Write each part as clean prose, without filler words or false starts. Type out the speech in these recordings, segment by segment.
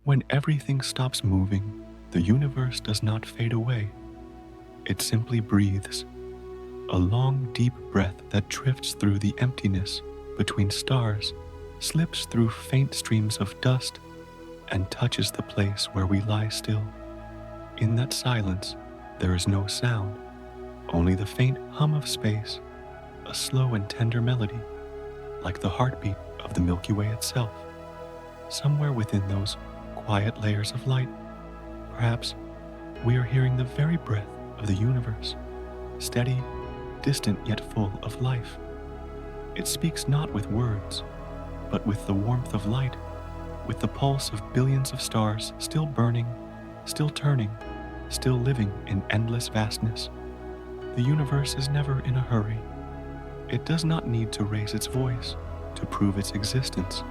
When everything stops moving, the universe does not fade away. It simply breathes, a long, deep breath that drifts through the emptiness between stars, slips through faint streams of dust, and touches the place where we lie still. In that silence, there is no sound, only the faint hum of space, a slow and tender melody, like the heartbeat of the Milky Way itself. Somewhere within those quiet layers of light, perhaps we are hearing the very breath of the universe, steady, distant yet full of life. It speaks not with words, but with the warmth of light, with the pulse of billions of stars still burning, still turning, still living in endless vastness. The universe is never in a hurry. It does not need to raise its voice to prove its existence.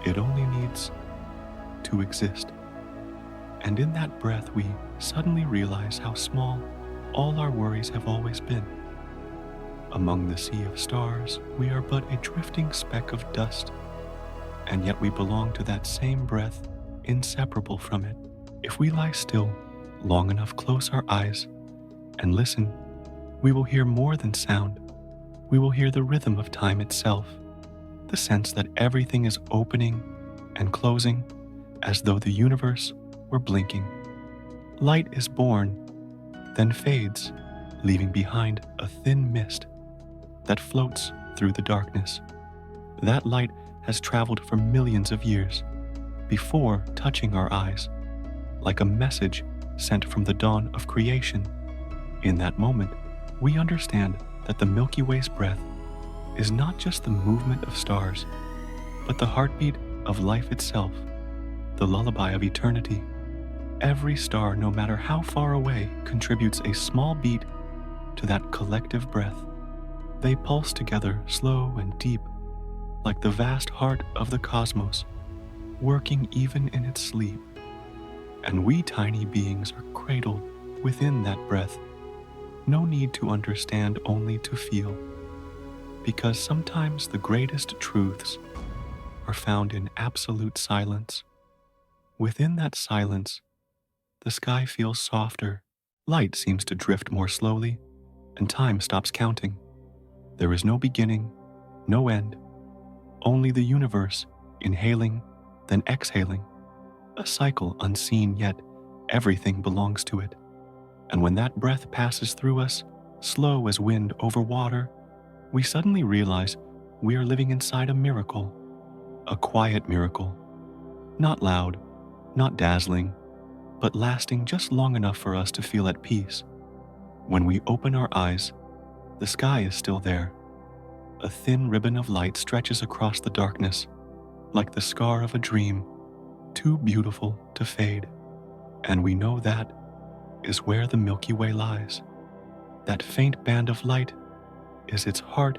It only needs to exist. And in that breath, we suddenly realize how small all our worries have always been. Among the sea of stars, we are but a drifting speck of dust, and yet we belong to that same breath, inseparable from it. If we lie still long enough, close our eyes, and listen, we will hear more than sound. We will hear the rhythm of time itself, the sense that everything is opening and closing as though the universe were blinking. Light is born, then fades, leaving behind a thin mist that floats through the darkness. That light has traveled for millions of years before touching our eyes, like a message sent from the dawn of creation. In that moment, we understand that the Milky Way's breath is not just the movement of stars, but the heartbeat of life itself, the lullaby of eternity. Every star, no matter how far away, contributes a small beat to that collective breath. They pulse together, slow and deep, like the vast heart of the cosmos, working even in its sleep. And we tiny beings are cradled within that breath. No need to understand, only to feel. Because sometimes the greatest truths are found in absolute silence. Within that silence, the sky feels softer, light seems to drift more slowly, and time stops counting. There is no beginning, no end, only the universe inhaling, then exhaling, a cycle unseen, yet everything belongs to it. And when that breath passes through us, slow as wind over water, we suddenly realize we are living inside a miracle, a quiet miracle, not loud, not dazzling, but lasting just long enough for us to feel at peace. When we open our eyes, the sky is still there. A thin ribbon of light stretches across the darkness, like the scar of a dream, too beautiful to fade. And we know that is where the Milky Way lies. That faint band of light is its heart,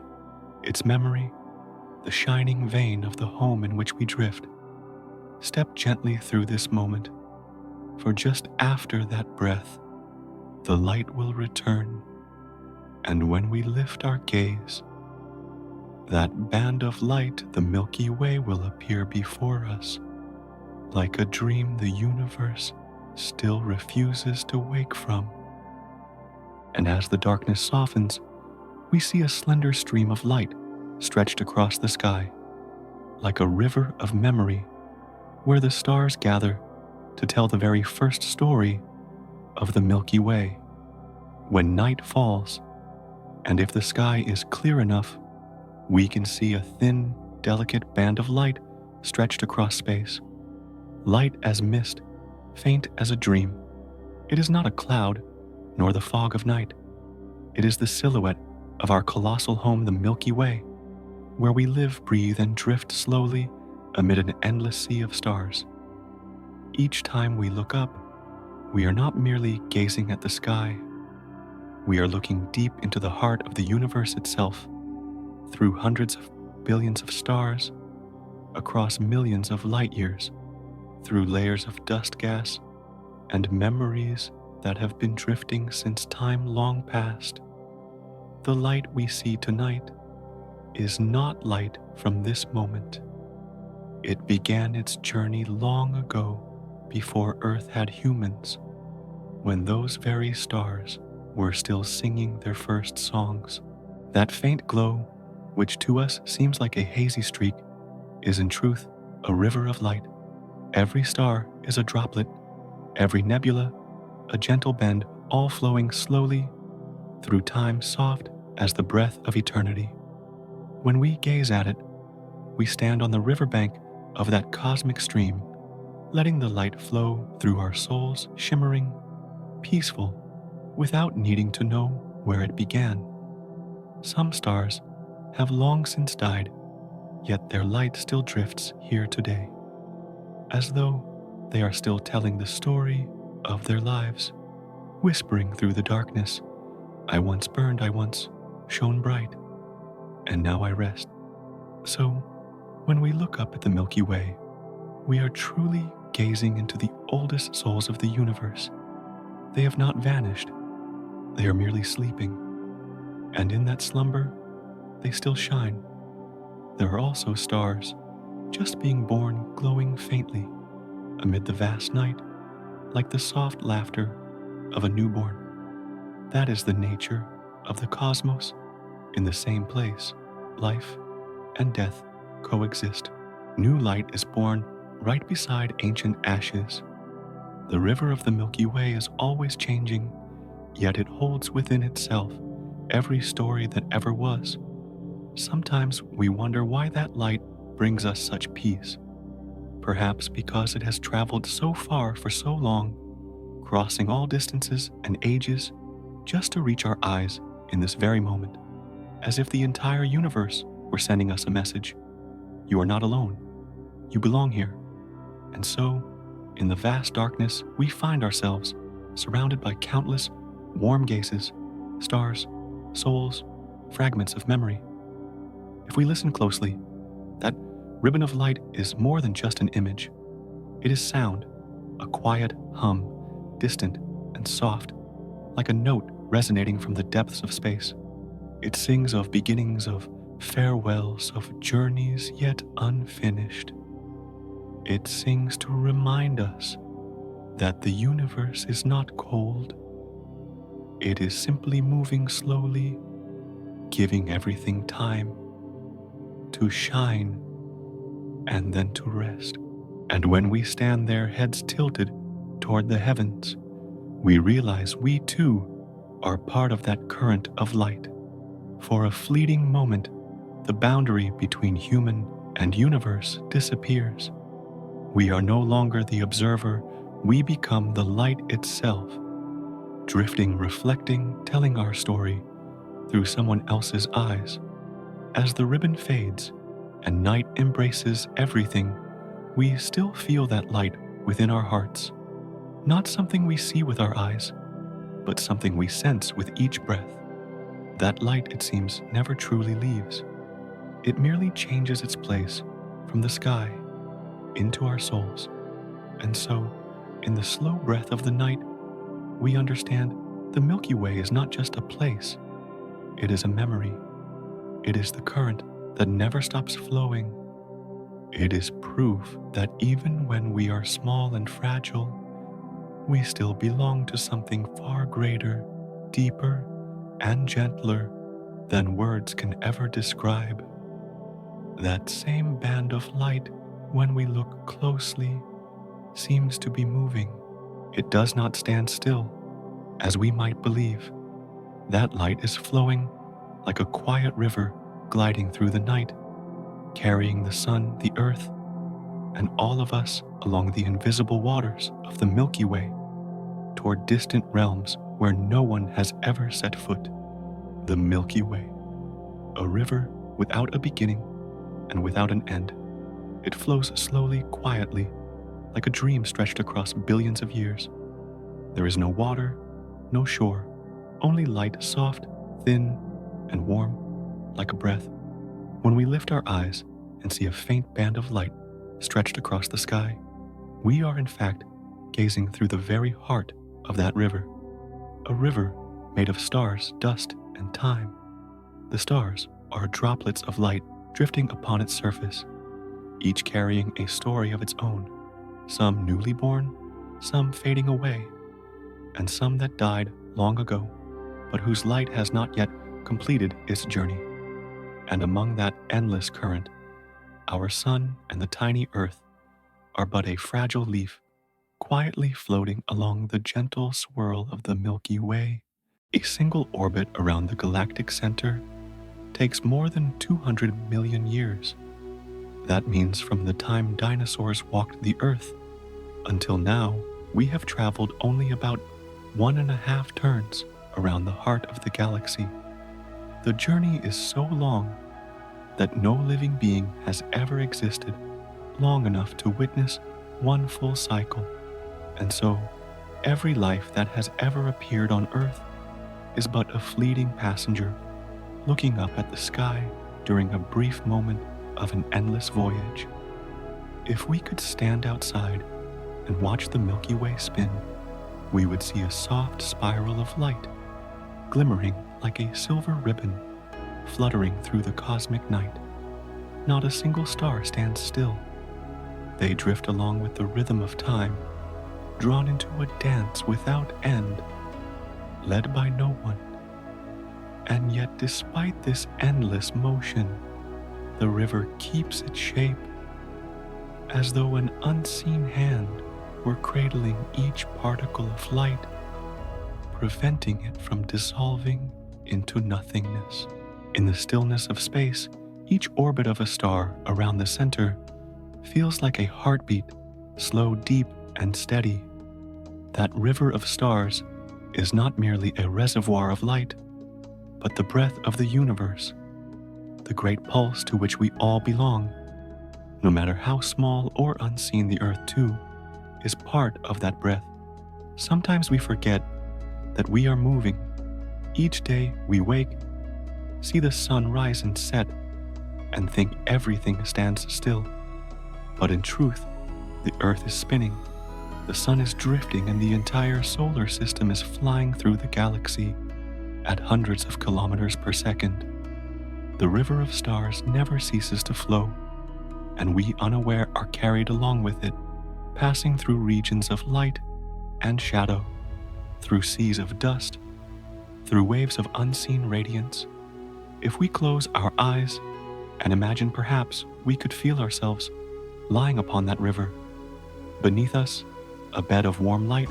its memory, the shining vein of the home in which we drift. Step gently through this moment, for just after that breath, the light will return, and when we lift our gaze, that band of light, the Milky Way, will appear before us, like a dream the universe still refuses to wake from. And as the darkness softens, we see a slender stream of light stretched across the sky, like a river of memory, where the stars gather to tell the very first story of the Milky Way. When night falls, and if the sky is clear enough, we can see a thin, delicate band of light stretched across space. Light as mist, faint as a dream. It is not a cloud, nor the fog of night. It is the silhouette of our colossal home, the Milky Way, where we live, breathe, and drift slowly amid an endless sea of stars. Each time we look up, we are not merely gazing at the sky. We are looking deep into the heart of the universe itself, through hundreds of billions of stars, across millions of light years, through layers of dust gas and memories that have been drifting since time long past. The light we see tonight is not light from this moment. It began its journey long ago, before Earth had humans, when those very stars were still singing their first songs. That faint glow, which to us seems like a hazy streak, is in truth a river of light. Every star is a droplet, every nebula a gentle bend, all flowing slowly through time soft as the breath of eternity. When we gaze at it, we stand on the riverbank of that cosmic stream, letting the light flow through our souls, shimmering, peaceful, without needing to know where it began. Some stars have long since died, yet their light still drifts here today, as though they are still telling the story of their lives, whispering through the darkness, "I once burned, I once shone bright, and now I rest." So, when we look up at the Milky Way, we are truly gazing into the oldest souls of the universe. They have not vanished, they are merely sleeping, and in that slumber, they still shine. There are also stars, just being born, glowing faintly amid the vast night, like the soft laughter of a newborn. That is the nature of the cosmos. In the same place, life and death coexist. New light is born right beside ancient ashes. The river of the Milky Way is always changing, yet it holds within itself every story that ever was. Sometimes we wonder why that light brings us such peace. Perhaps because it has traveled so far for so long, crossing all distances and ages, just to reach our eyes in this very moment, as if the entire universe were sending us a message. You are not alone. You belong here. And so, in the vast darkness, we find ourselves surrounded by countless warm gazes, stars, souls, fragments of memory. If we listen closely, that ribbon of light is more than just an image. It is sound, a quiet hum, distant and soft, like a note resonating from the depths of space. It sings of beginnings, of farewells, of journeys yet unfinished. It sings to remind us that the universe is not cold. It is simply moving slowly, giving everything time to shine and then to rest. And when we stand there, heads tilted toward the heavens, we realize we too are part of that current of light. For a fleeting moment, the boundary between human and universe disappears. We are no longer the observer, we become the light itself, drifting, reflecting, telling our story through someone else's eyes. As the ribbon fades and night embraces everything, we still feel that light within our hearts. Not something we see with our eyes, but something we sense with each breath. That light, it seems, never truly leaves. It merely changes its place from the sky into our souls. And so, in the slow breath of the night, we understand the Milky Way is not just a place. It is a memory. It is the current that never stops flowing. It is proof that even when we are small and fragile, we still belong to something far greater, deeper, and gentler than words can ever describe. That same band of light, when we look closely, seems to be moving. It does not stand still, as we might believe. That light is flowing like a quiet river gliding through the night, carrying the sun, the earth, and all of us along the invisible waters of the Milky Way toward distant realms where no one has ever set foot. The Milky Way, a river without a beginning and without an end. It flows slowly, quietly, like a dream stretched across billions of years. There is no water, no shore, only light, soft, thin, and warm, like a breath. When we lift our eyes and see a faint band of light stretched across the sky, we are in fact gazing through the very heart of that river. A river made of stars, dust, and time. The stars are droplets of light drifting upon its surface. each carrying a story of its own, some newly born, some fading away, and some that died long ago, but whose light has not yet completed its journey. And among that endless current, our sun and the tiny earth are but a fragile leaf, quietly floating along the gentle swirl of the Milky Way. A single orbit around the galactic center takes more than 200 million years. That means from the time dinosaurs walked the Earth until now, we have traveled only about 1.5 turns around the heart of the galaxy. The journey is so long that no living being has ever existed long enough to witness one full cycle. And so, every life that has ever appeared on Earth is but a fleeting passenger looking up at the sky during a brief moment of an endless voyage. If we could stand outside and watch the Milky Way spin, we would see a soft spiral of light, glimmering like a silver ribbon, fluttering through the cosmic night. Not a single star stands still. They drift along with the rhythm of time, drawn into a dance without end, led by no one. And yet, despite this endless motion, the river keeps its shape, as though an unseen hand were cradling each particle of light, preventing it from dissolving into nothingness. In the stillness of space, each orbit of a star around the center feels like a heartbeat, slow, deep, and steady. That river of stars is not merely a reservoir of light, but the breath of the universe, the great pulse to which we all belong. No matter how small or unseen the Earth too is part of that breath. Sometimes we forget that we are moving. Each day we wake, see the sun rise and set, and think everything stands still. But in truth, the Earth is spinning, the sun is drifting, and the entire solar system is flying through the galaxy at hundreds of kilometers per second. The river of stars never ceases to flow, and we unaware are carried along with it, passing through regions of light and shadow, through seas of dust, through waves of unseen radiance. If we close our eyes and imagine, perhaps we could feel ourselves lying upon that river. Beneath us, a bed of warm light,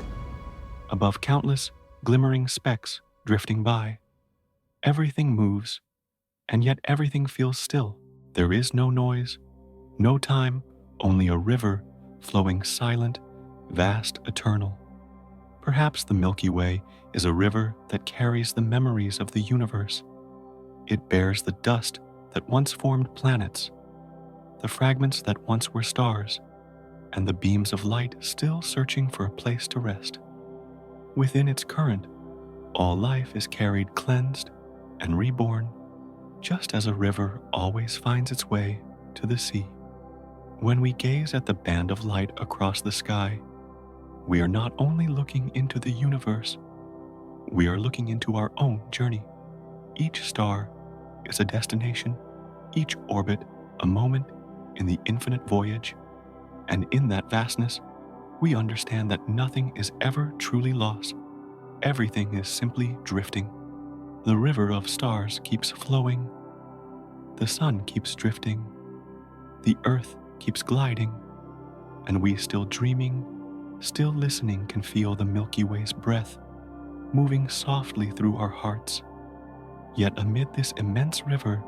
above countless glimmering specks drifting by. Everything moves, and yet everything feels still. There is no noise, no time, only a river flowing silent, vast, eternal. Perhaps the Milky Way is a river that carries the memories of the universe. It bears the dust that once formed planets, the fragments that once were stars, and the beams of light still searching for a place to rest. Within its current, all life is carried cleansed and reborn, just as a river always finds its way to the sea. When we gaze at the band of light across the sky, we are not only looking into the universe, we are looking into our own journey. Each star is a destination, each orbit a moment in the infinite voyage, and in that vastness, we understand that nothing is ever truly lost. Everything is simply drifting. The river of stars keeps flowing, the sun keeps drifting, the earth keeps gliding, and we still dreaming, still listening can feel the Milky Way's breath moving softly through our hearts. Yet amid this immense river,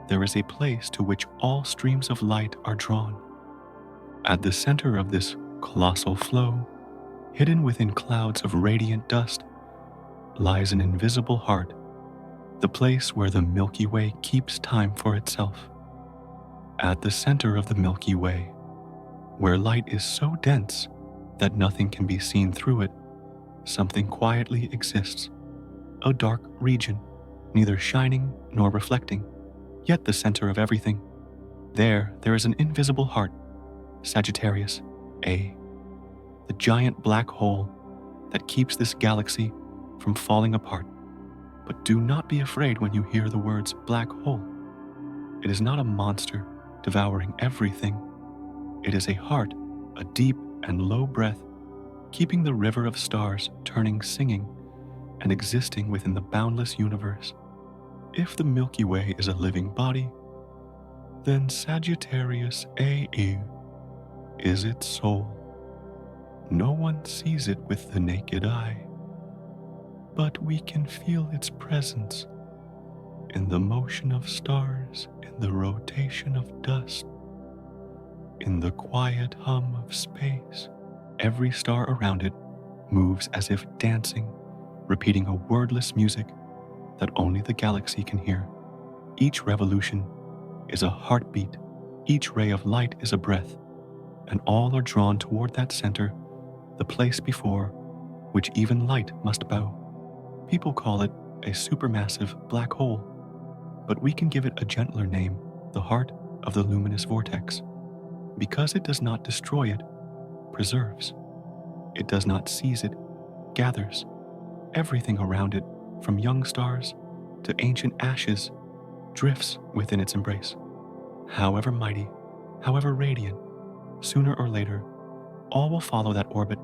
there is a place to which all streams of light are drawn. At the center of this colossal flow, hidden within clouds of radiant dust, lies an invisible heart, the place where the Milky Way keeps time for itself. At the center of the Milky Way, where light is so dense that nothing can be seen through it, something quietly exists, a dark region, neither shining nor reflecting, yet the center of everything. There is an invisible heart, Sagittarius A, the giant black hole that keeps this galaxy from falling apart. But do not be afraid when you hear the words black hole. It is not a monster, devouring everything. It is a heart, a deep and low breath, keeping the river of stars turning, singing, and existing within the boundless universe. If the Milky Way is a living body, then Sagittarius AE is its soul. No one sees it with the naked eye, but we can feel its presence in the motion of stars, in the rotation of dust, in the quiet hum of space. Every star around it moves as if dancing, repeating a wordless music that only the galaxy can hear. Each revolution is a heartbeat, each ray of light is a breath, and all are drawn toward that center, the place before which even light must bow. People call it a supermassive black hole, but we can give it a gentler name, the heart of the luminous vortex, because it does not destroy it, preserves. It does not seize it, gathers. Everything around it, from young stars to ancient ashes, drifts within its embrace. However mighty, however radiant, sooner or later, all will follow that orbit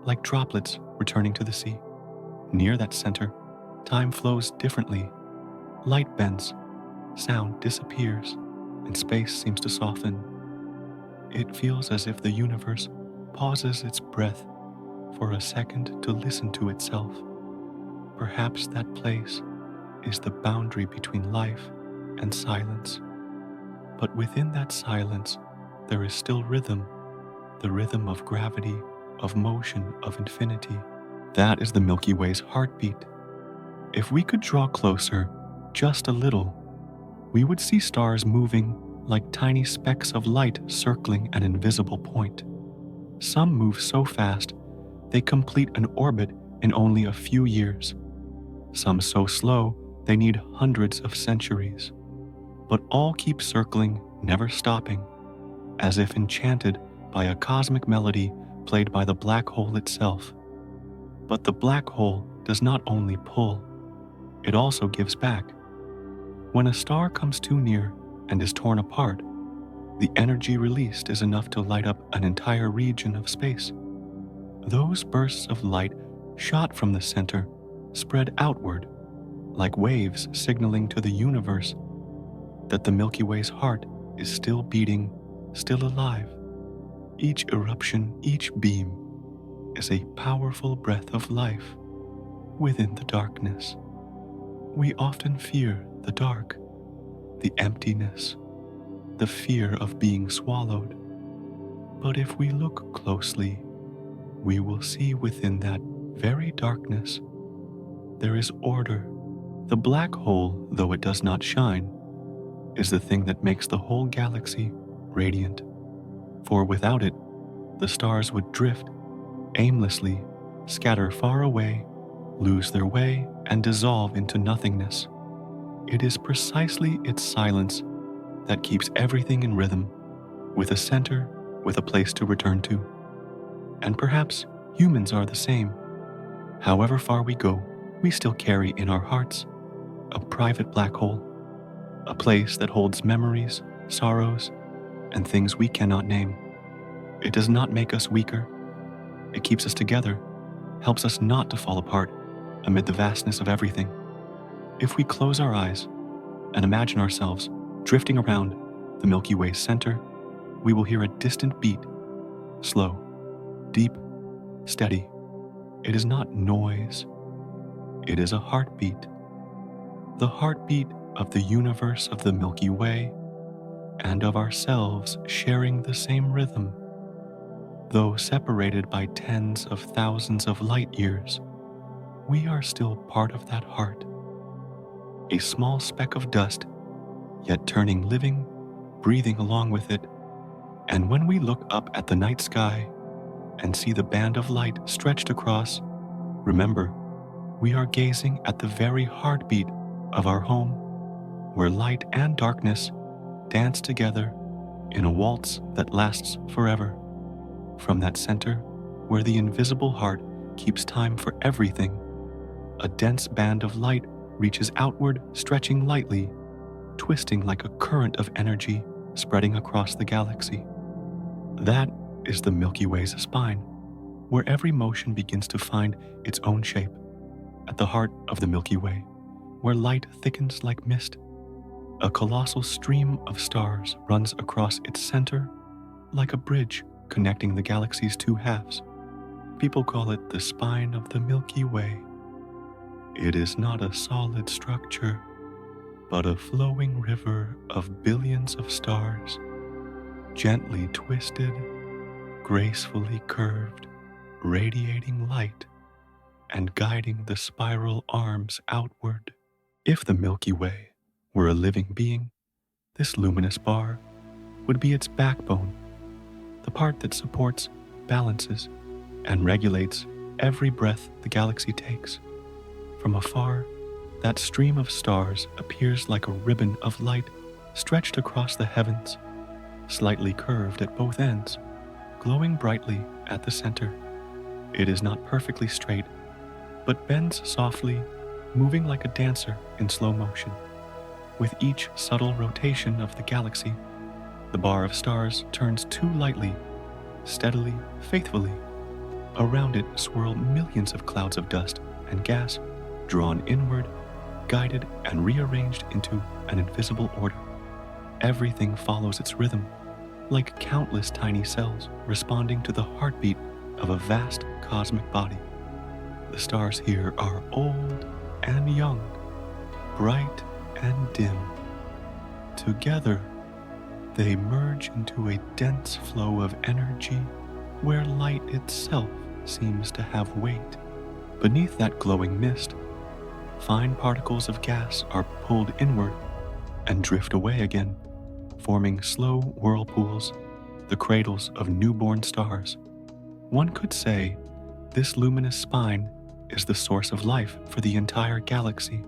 like droplets returning to the sea. Near that center, time flows differently. Light bends, sound disappears, and space seems to soften. It feels as if the universe pauses its breath for a second to listen to itself. Perhaps that place is the boundary between life and silence. But within that silence, there is still rhythm, the rhythm of gravity, of motion, of infinity. That is the Milky Way's heartbeat. If we could draw closer, just a little, we would see stars moving like tiny specks of light circling an invisible point. Some move so fast, they complete an orbit in only a few years. Some so slow, they need hundreds of centuries. But all keep circling, never stopping, as if enchanted by a cosmic melody played by the black hole itself. But the black hole does not only pull, it also gives back. When a star comes too near and is torn apart, the energy released is enough to light up an entire region of space. Those bursts of light shot from the center spread outward, like waves signaling to the universe that the Milky Way's heart is still beating, still alive. Each eruption, each beam, is a powerful breath of life within the darkness. We often fear the dark, the emptiness, the fear of being swallowed. But if we look closely, we will see within that very darkness there is order. The black hole, though it does not shine, is the thing that makes the whole galaxy radiant. For without it, the stars would drift aimlessly, scatter far away, lose their way, and dissolve into nothingness. It is precisely its silence that keeps everything in rhythm, with a center, with a place to return to. And perhaps humans are the same. However far we go, we still carry in our hearts a private black hole, a place that holds memories, sorrows, and things we cannot name. It does not make us weaker. It keeps us together, helps us not to fall apart amid the vastness of everything. If we close our eyes and imagine ourselves drifting around the Milky Way's center, we will hear a distant beat, slow, deep, steady. It is not noise. It is a heartbeat. The heartbeat of the universe of the Milky Way and of ourselves sharing the same rhythm. Though separated by tens of thousands of light years, we are still part of that heart. A small speck of dust, yet turning living, breathing along with it. And when we look up at the night sky and see the band of light stretched across, remember, we are gazing at the very heartbeat of our home, where light and darkness dance together in a waltz that lasts forever. From that center, where the invisible heart keeps time for everything, a dense band of light reaches outward, stretching lightly, twisting like a current of energy, spreading across the galaxy. That is the Milky Way's spine, where every motion begins to find its own shape. At the heart of the Milky Way, where light thickens like mist, a colossal stream of stars runs across its center like a bridge connecting the galaxy's two halves. People call it the spine of the Milky Way. It is not a solid structure, but a flowing river of billions of stars, gently twisted, gracefully curved, radiating light and guiding the spiral arms outward. If the Milky Way were a living being, this luminous bar would be its backbone, the part that supports, balances, and regulates every breath the galaxy takes. From afar, that stream of stars appears like a ribbon of light stretched across the heavens, slightly curved at both ends, glowing brightly at the center. It is not perfectly straight, but bends softly, moving like a dancer in slow motion. With each subtle rotation of the galaxy, the bar of stars turns too lightly, steadily, faithfully. Around it swirl millions of clouds of dust and gas, drawn inward, guided and rearranged into an invisible order. Everything follows its rhythm, like countless tiny cells responding to the heartbeat of a vast cosmic body. The stars here are old and young, bright and dim. Together, they merge into a dense flow of energy where light itself seems to have weight. Beneath that glowing mist, fine particles of gas are pulled inward and drift away again, forming slow whirlpools, the cradles of newborn stars. One could say this luminous spine is the source of life for the entire galaxy,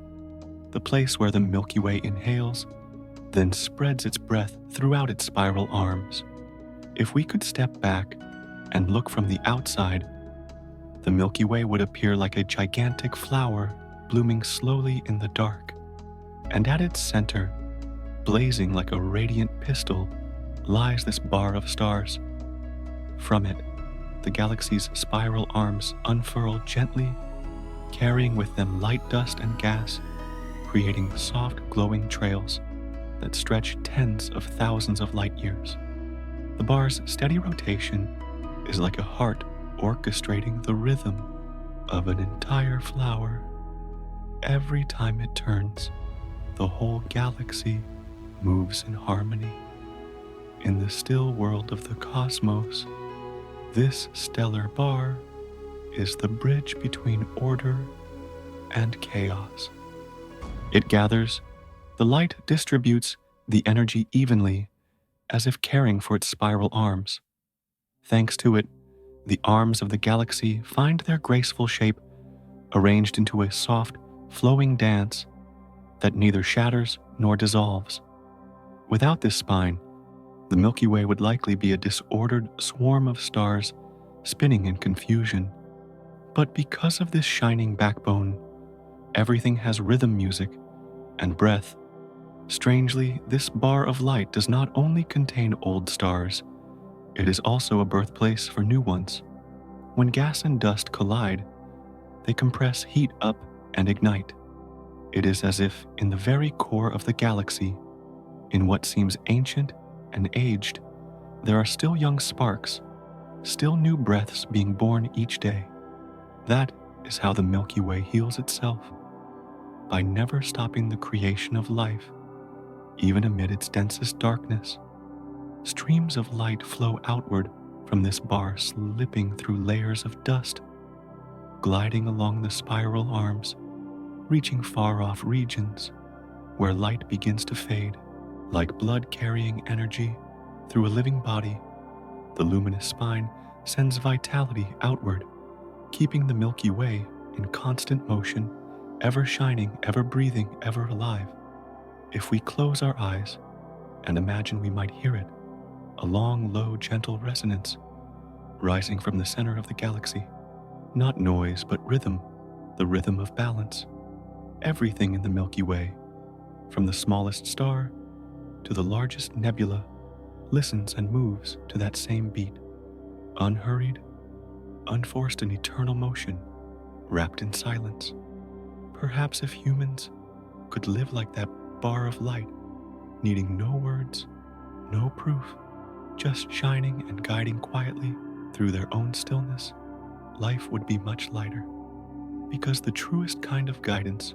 the place where the Milky Way inhales, then spreads its breath throughout its spiral arms. If we could step back and look from the outside, the Milky Way would appear like a gigantic flower blooming slowly in the dark, and at its center, blazing like a radiant pistol, lies this bar of stars. From it, the galaxy's spiral arms unfurl gently, carrying with them light dust and gas, creating soft glowing trails that stretch tens of thousands of light years. The bar's steady rotation is like a heart orchestrating the rhythm of an entire flower. Every time it turns, the whole galaxy moves in harmony. In the still world of the cosmos, this stellar bar is the bridge between order and chaos. It gathers, the light distributes the energy evenly, as if caring for its spiral arms. Thanks to it, the arms of the galaxy find their graceful shape, arranged into a soft, flowing dance that neither shatters nor dissolves. Without this spine, the Milky Way would likely be a disordered swarm of stars spinning in confusion. But because of this shining backbone, everything has rhythm music and breath. Strangely, this bar of light does not only contain old stars, it is also a birthplace for new ones. When gas and dust collide, they compress heat up and ignite. It is as if in the very core of the galaxy, in what seems ancient and aged, there are still young sparks, still new breaths being born each day. That is how the Milky Way heals itself, by never stopping the creation of life, even amid its densest darkness. Streams of light flow outward from this bar, slipping through layers of dust, gliding along the spiral arms, reaching far-off regions where light begins to fade. Like blood-carrying energy through a living body, the luminous spine sends vitality outward, keeping the Milky Way in constant motion, ever shining, ever breathing, ever alive. If we close our eyes and imagine we might hear it, a long, low, gentle resonance rising from the center of the galaxy. Not noise, but rhythm, the rhythm of balance. Everything in the Milky Way, from the smallest star to the largest nebula, listens and moves to that same beat, unhurried, unforced in eternal motion, wrapped in silence. Perhaps if humans could live like that bar of light, needing no words, no proof, just shining and guiding quietly through their own stillness, life would be much lighter. Because the truest kind of guidance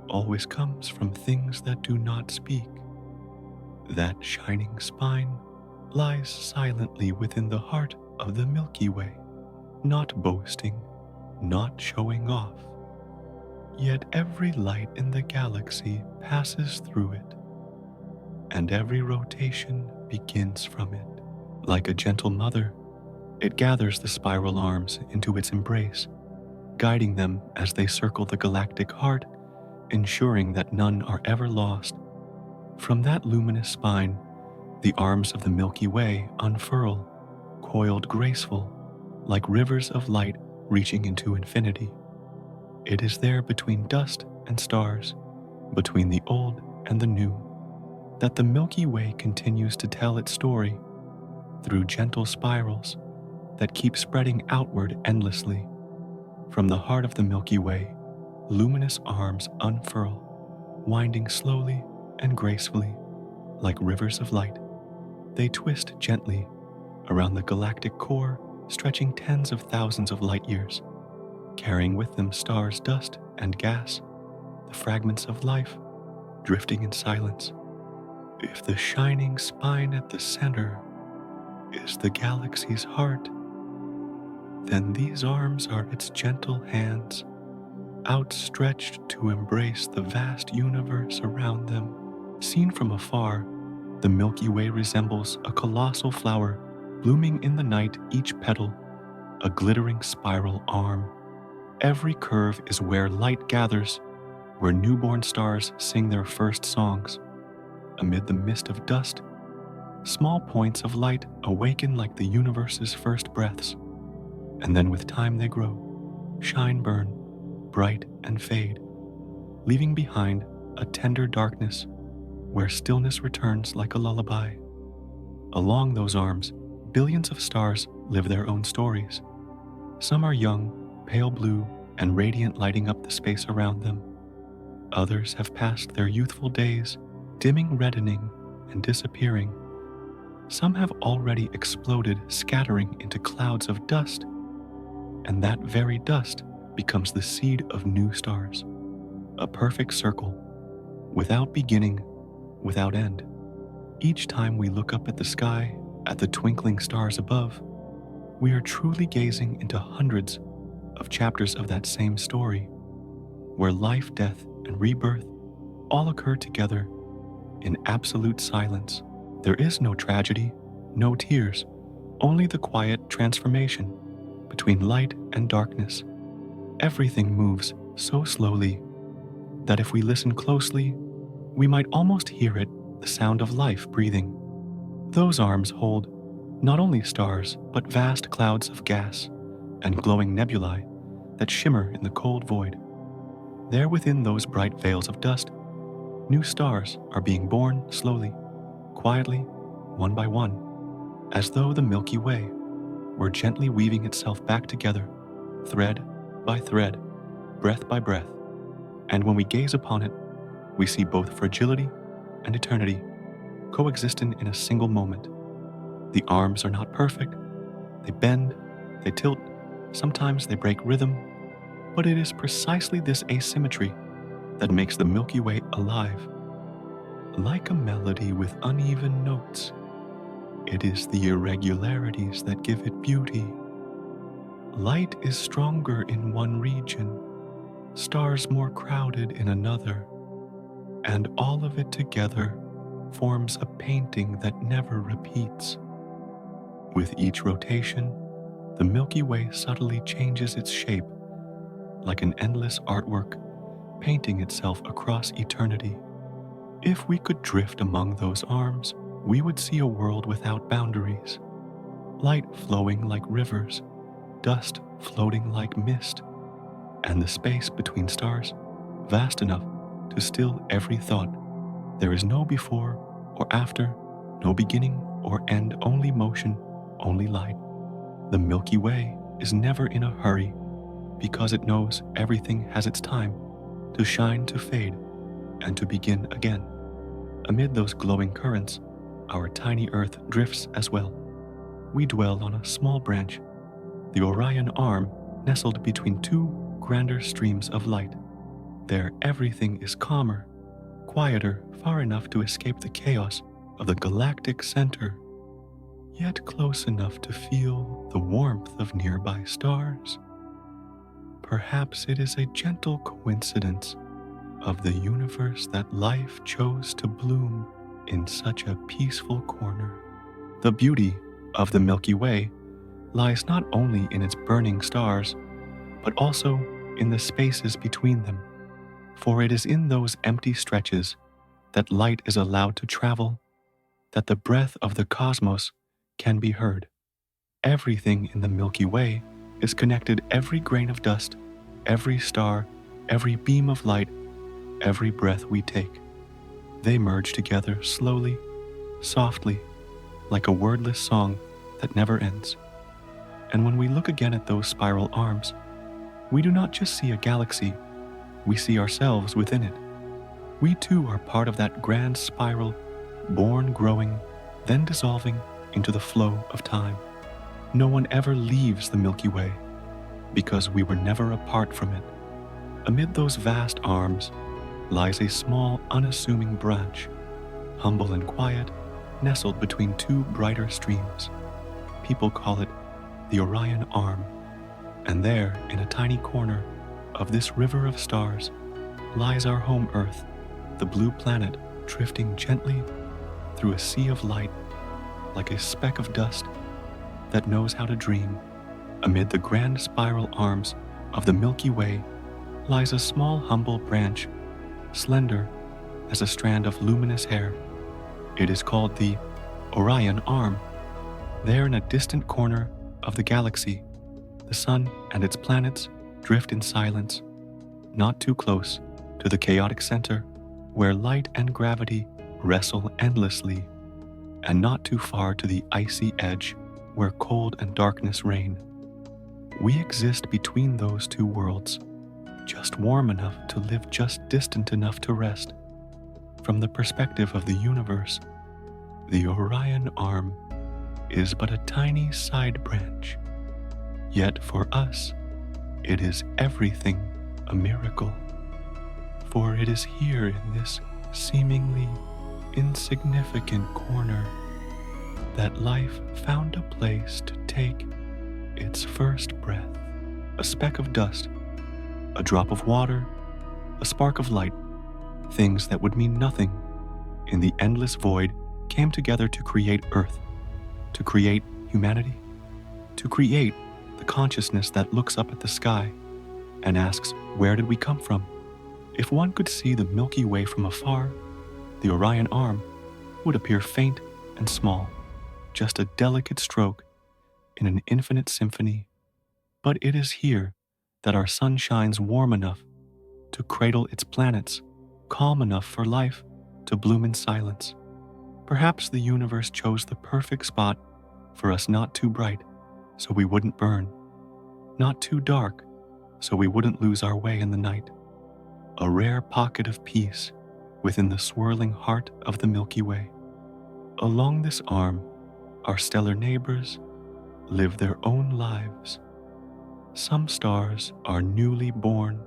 always comes from things that do not speak. That shining spine lies silently within the heart of the Milky Way, not boasting, not showing off. Yet every light in the galaxy passes through it, and every rotation begins from it. Like a gentle mother, it gathers the spiral arms into its embrace, guiding them as they circle the galactic heart, ensuring that none are ever lost. From that luminous spine, the arms of the Milky Way unfurl, coiled graceful, like rivers of light reaching into infinity. It is there between dust and stars, between the old and the new, that the Milky Way continues to tell its story through gentle spirals that keep spreading outward endlessly. From the heart of the Milky Way, luminous arms unfurl, winding slowly and gracefully like rivers of light. They twist gently around the galactic core, stretching tens of thousands of light years, carrying with them stars' dust and gas, the fragments of life drifting in silence. If the shining spine at the center is the galaxy's heart, then these arms are its gentle hands, outstretched to embrace the vast universe around them. Seen from afar, the Milky Way resembles a colossal flower blooming in the night, each petal a glittering spiral arm. Every curve is where light gathers, where newborn stars sing their first songs. Amid the mist of dust, small points of light awaken like the universe's first breaths, and then with time they grow, shine, burn, bright and fade, leaving behind a tender darkness where stillness returns like a lullaby. Along those arms, billions of stars live their own stories. Some are young, pale blue, and radiant, lighting up the space around them. Others have passed their youthful days, dimming, reddening, and disappearing. Some have already exploded, scattering into clouds of dust, and that very dust becomes the seed of new stars, a perfect circle, without beginning, without end. Each time we look up at the sky, at the twinkling stars above, we are truly gazing into hundreds of chapters of that same story, where life, death, and rebirth all occur together in absolute silence. There is no tragedy, no tears, only the quiet transformation between light and darkness. Everything moves so slowly that if we listen closely, we might almost hear it, the sound of life breathing. Those arms hold not only stars, but vast clouds of gas and glowing nebulae that shimmer in the cold void. There within those bright veils of dust, new stars are being born slowly, quietly, one by one, as though the Milky Way were gently weaving itself back together, thread by thread, breath by breath. And when we gaze upon it, we see both fragility and eternity coexistent in a single moment. The arms are not perfect. They bend, they tilt, sometimes they break rhythm, but it is precisely this asymmetry that makes the Milky Way alive. Like a melody with uneven notes, it is the irregularities that give it beauty. Light is stronger in one region, stars more crowded in another, and all of it together forms a painting that never repeats. With each rotation, the Milky Way subtly changes its shape, like an endless artwork painting itself across eternity. If we could drift among those arms, we would see a world without boundaries, light flowing like rivers, dust floating like mist, and the space between stars vast enough to still every thought. There is no before or after, no beginning or end only motion, only light. The Milky Way is never in a hurry because it knows everything has its time to shine, to fade, and to begin again. Amid those glowing currents, our tiny Earth drifts as well. We dwell on a small branch, the Orion Arm, nestled between two grander streams of light. There everything is calmer, quieter, far enough to escape the chaos of the galactic center, yet close enough to feel the warmth of nearby stars. Perhaps it is a gentle coincidence of the universe that life chose to bloom in such a peaceful corner. The beauty of the Milky Way lies not only in its burning stars, but also in the spaces between them, for it is in those empty stretches that light is allowed to travel, that the breath of the cosmos can be heard. Everything in the Milky Way is connected, every grain of dust, every star, every beam of light, every breath we take. They merge together slowly, softly, like a wordless song that never ends. And when we look again at those spiral arms, we do not just see a galaxy, we see ourselves within it. We too are part of that grand spiral, born, growing, then dissolving into the flow of time. No one ever leaves the Milky Way because we were never apart from it. Amid those vast arms lies a small, unassuming branch, humble and quiet, nestled between two brighter streams. People call it the Orion Arm, and there, in a tiny corner of this river of stars, lies our home Earth, the blue planet drifting gently through a sea of light, like a speck of dust that knows how to dream. Amid the grand spiral arms of the Milky Way lies a small, humble branch, slender as a strand of luminous hair. It is called the Orion Arm. There, in a distant corner of the galaxy, the sun and its planets drift in silence, not too close to the chaotic center where light and gravity wrestle endlessly, and not too far to the icy edge where cold and darkness reign. We exist between those two worlds, just warm enough to live, just distant enough to rest. From the perspective of the universe, the Orion Arm is but a tiny side branch. Yet for us, it is everything a miracle. For it is here in this seemingly insignificant corner that life found a place to take its first breath. A speck of dust, a drop of water, a spark of light, things that would mean nothing in the endless void came together to create Earth, to create humanity, to create the consciousness that looks up at the sky and asks, where did we come from? If one could see the Milky Way from afar, the Orion Arm would appear faint and small, just a delicate stroke in an infinite symphony. But it is here that our sun shines warm enough to cradle its planets, calm enough for life to bloom in silence. Perhaps the universe chose the perfect spot for us, not too bright, so we wouldn't burn, not too dark, so we wouldn't lose our way in the night. A rare pocket of peace within the swirling heart of the Milky Way. Along this arm, our stellar neighbors live their own lives. Some stars are newly born,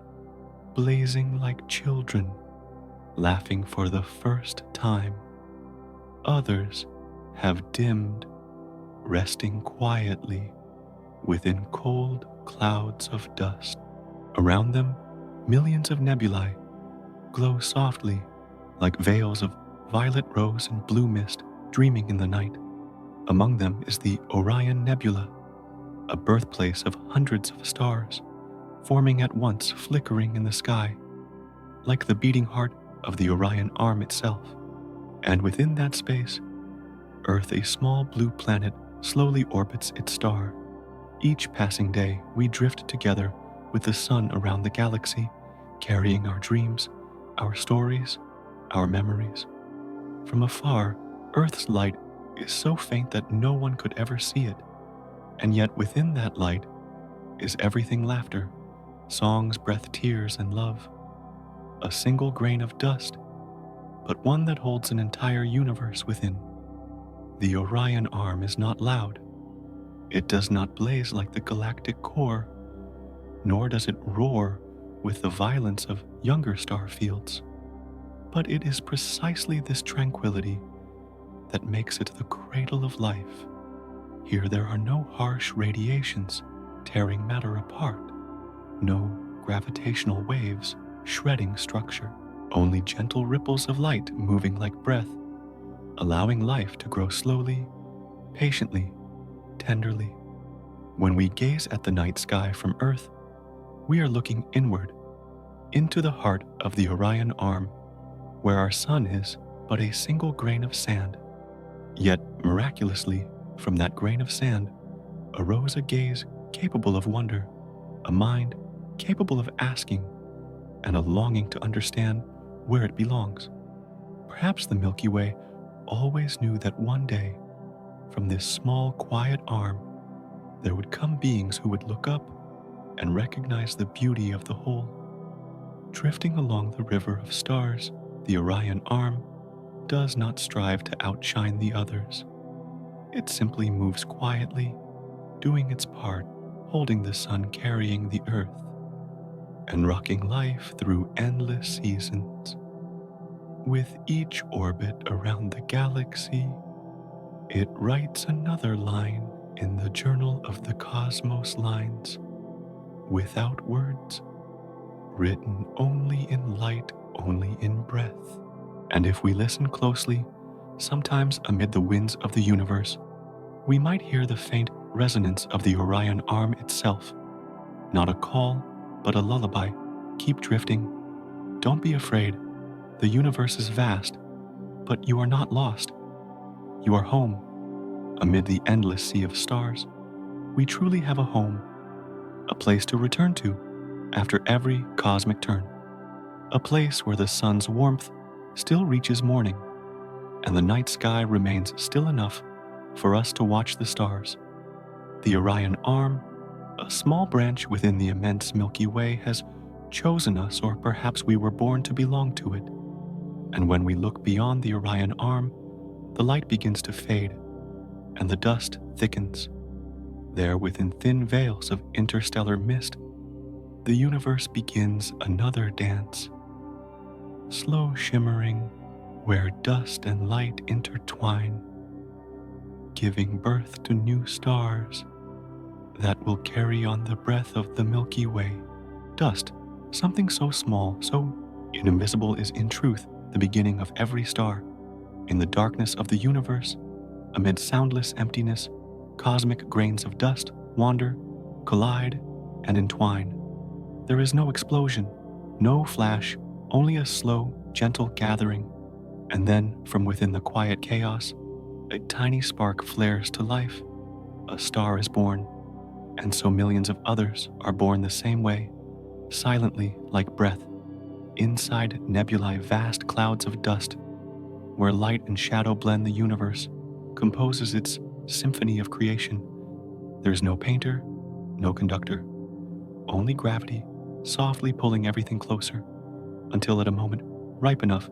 blazing like children, laughing for the first time. Others have dimmed, resting quietly within cold clouds of dust. Around them, millions of nebulae glow softly like veils of violet rose and blue mist dreaming in the night. Among them is the Orion Nebula, a birthplace of hundreds of stars, forming at once, flickering in the sky, like the beating heart of the Orion Arm itself. And within that space, Earth, a small blue planet, slowly orbits its star. Each passing day, we drift together with the sun around the galaxy, carrying our dreams, our stories, our memories. From afar, Earth's light is so faint that no one could ever see it, and yet within that light is everything laughter, songs, breath, tears, and love. A single grain of dust, but one that holds an entire universe within. The Orion arm is not loud. It does not blaze like the galactic core, nor does it roar with the violence of younger star fields. But it is precisely this tranquility that makes it the cradle of life. Here there are no harsh radiations tearing matter apart, no gravitational waves shredding structure, only gentle ripples of light moving like breath, allowing life to grow slowly, patiently, tenderly. When we gaze at the night sky from Earth, we are looking inward, into the heart of the Orion arm, where our sun is but a single grain of sand. Yet, miraculously, from that grain of sand arose a gaze capable of wonder, a mind capable of asking, and a longing to understand where it belongs. Perhaps the Milky Way always knew that one day, from this small, quiet arm, there would come beings who would look up and recognize the beauty of the whole. Drifting along the river of stars, the Orion arm does not strive to outshine the others. It simply moves quietly, doing its part, holding the sun, carrying the earth, and rocking life through endless seasons. With each orbit around the galaxy, it writes another line in the journal of the cosmos lines, without words, written only in light, only in breath. And if we listen closely, sometimes amid the winds of the universe, we might hear the faint resonance of the Orion arm itself. Not a call, but a lullaby. Keep drifting. Don't be afraid. The universe is vast, but you are not lost. You are home. Amid the endless sea of stars, we truly have a home, a place to return to after every cosmic turn, a place where the sun's warmth still reaches morning, and the night sky remains still enough for us to watch the stars. The Orion arm, a small branch within the immense Milky Way, has chosen us, or perhaps we were born to belong to it. And when we look beyond the Orion arm, the light begins to fade, and the dust thickens. There, within thin veils of interstellar mist, the universe begins another dance, slow shimmering, where dust and light intertwine, giving birth to new stars that will carry on the breath of the Milky Way. Dust, something so small, so invisible, is in truth the beginning of every star. In the darkness of the universe, amid soundless emptiness, cosmic grains of dust wander, collide, and entwine. There is no explosion, no flash, only a slow, gentle gathering. And then, from within the quiet chaos, a tiny spark flares to life. A star is born, and so millions of others are born the same way, silently like breath, inside nebulae, vast clouds of dust, where light and shadow blend. The universe composes its symphony of creation. There is no painter, no conductor, only gravity, softly pulling everything closer, until at a moment ripe enough,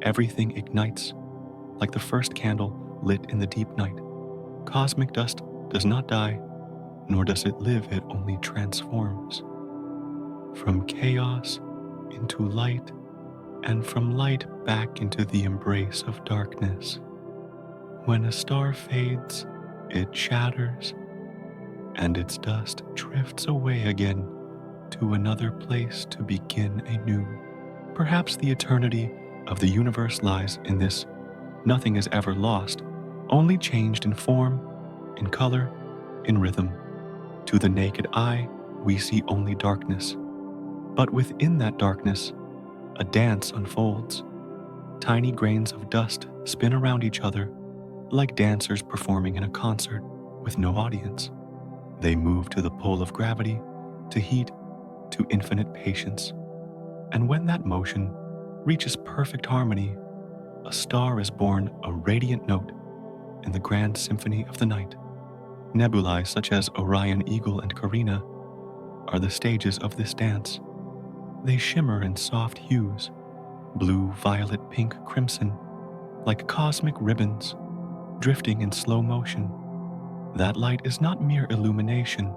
everything ignites, like the first candle lit in the deep night. Cosmic dust does not die, nor does it live, it only transforms. From chaos into light, and from light back into the embrace of darkness. When a star fades, it shatters, and its dust drifts away again to another place to begin anew. Perhaps the eternity of the universe lies in this: nothing is ever lost, only changed in form, in color, in rhythm. To the naked eye, we see only darkness. But within that darkness, a dance unfolds. Tiny grains of dust spin around each other, like dancers performing in a concert with no audience. They move to the pull of gravity, to heat, to infinite patience. And when that motion reaches perfect harmony, a star is born, a radiant note, in the grand symphony of the night. Nebulae such as Orion, Eagle, and Carina are the stages of this dance. They shimmer in soft hues, blue, violet, pink, crimson, like cosmic ribbons, drifting in slow motion. That light is not mere illumination.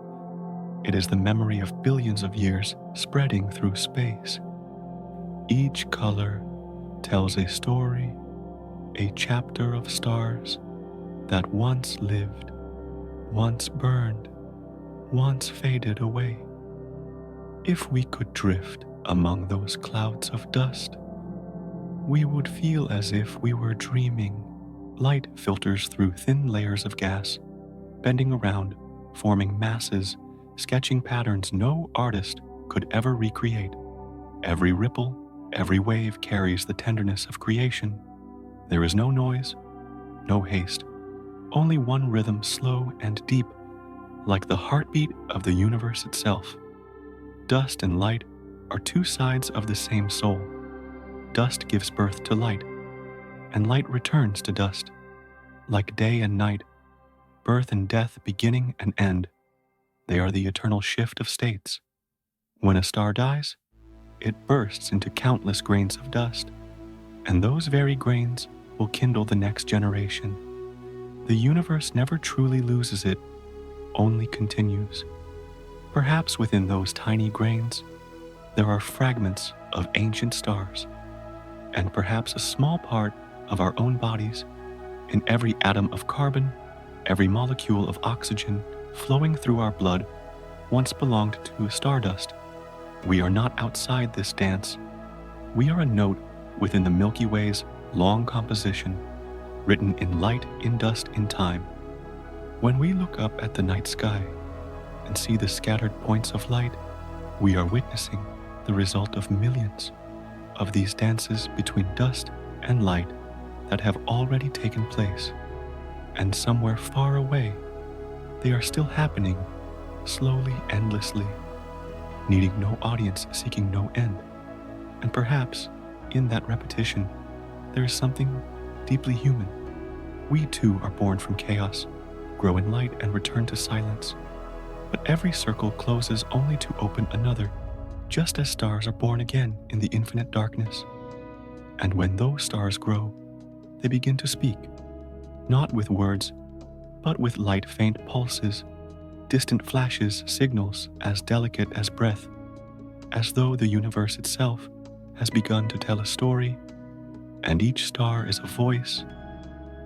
It is the memory of billions of years spreading through space. Each color tells a story, a chapter of stars that once lived, once burned, once faded away. If we could drift among those clouds of dust, we would feel as if we were dreaming. Light filters through thin layers of gas, bending around, forming masses, sketching patterns no artist could ever recreate. Every ripple, every wave carries the tenderness of creation. There is no noise, no haste, only one rhythm, slow and deep, like the heartbeat of the universe itself. Dust and light are two sides of the same soul. Dust gives birth to light, and light returns to dust. Like day and night, birth and death, beginning and end, they are the eternal shift of states. When a star dies, it bursts into countless grains of dust, and those very grains will kindle the next generation. The universe never truly loses it, only continues. Perhaps within those tiny grains, there are fragments of ancient stars, and perhaps a small part of our own bodies in every atom of carbon, every molecule of oxygen flowing through our blood once belonged to stardust. We are not outside this dance. We are a note within the Milky Way's long composition, written in light, in dust, in time. When we look up at the night sky and see the scattered points of light, we are witnessing the result of millions of these dances between dust and light that have already taken place. And somewhere far away, they are still happening, slowly, endlessly, needing no audience, seeking no end. And perhaps, in that repetition, there is something deeply human. We too are born from chaos, grow in light, and return to silence. But every circle closes only to open another, just as stars are born again in the infinite darkness. And when those stars grow, they begin to speak, not with words, but with light, faint pulses, distant flashes, signals as delicate as breath, as though the universe itself has begun to tell a story, and each star is a voice,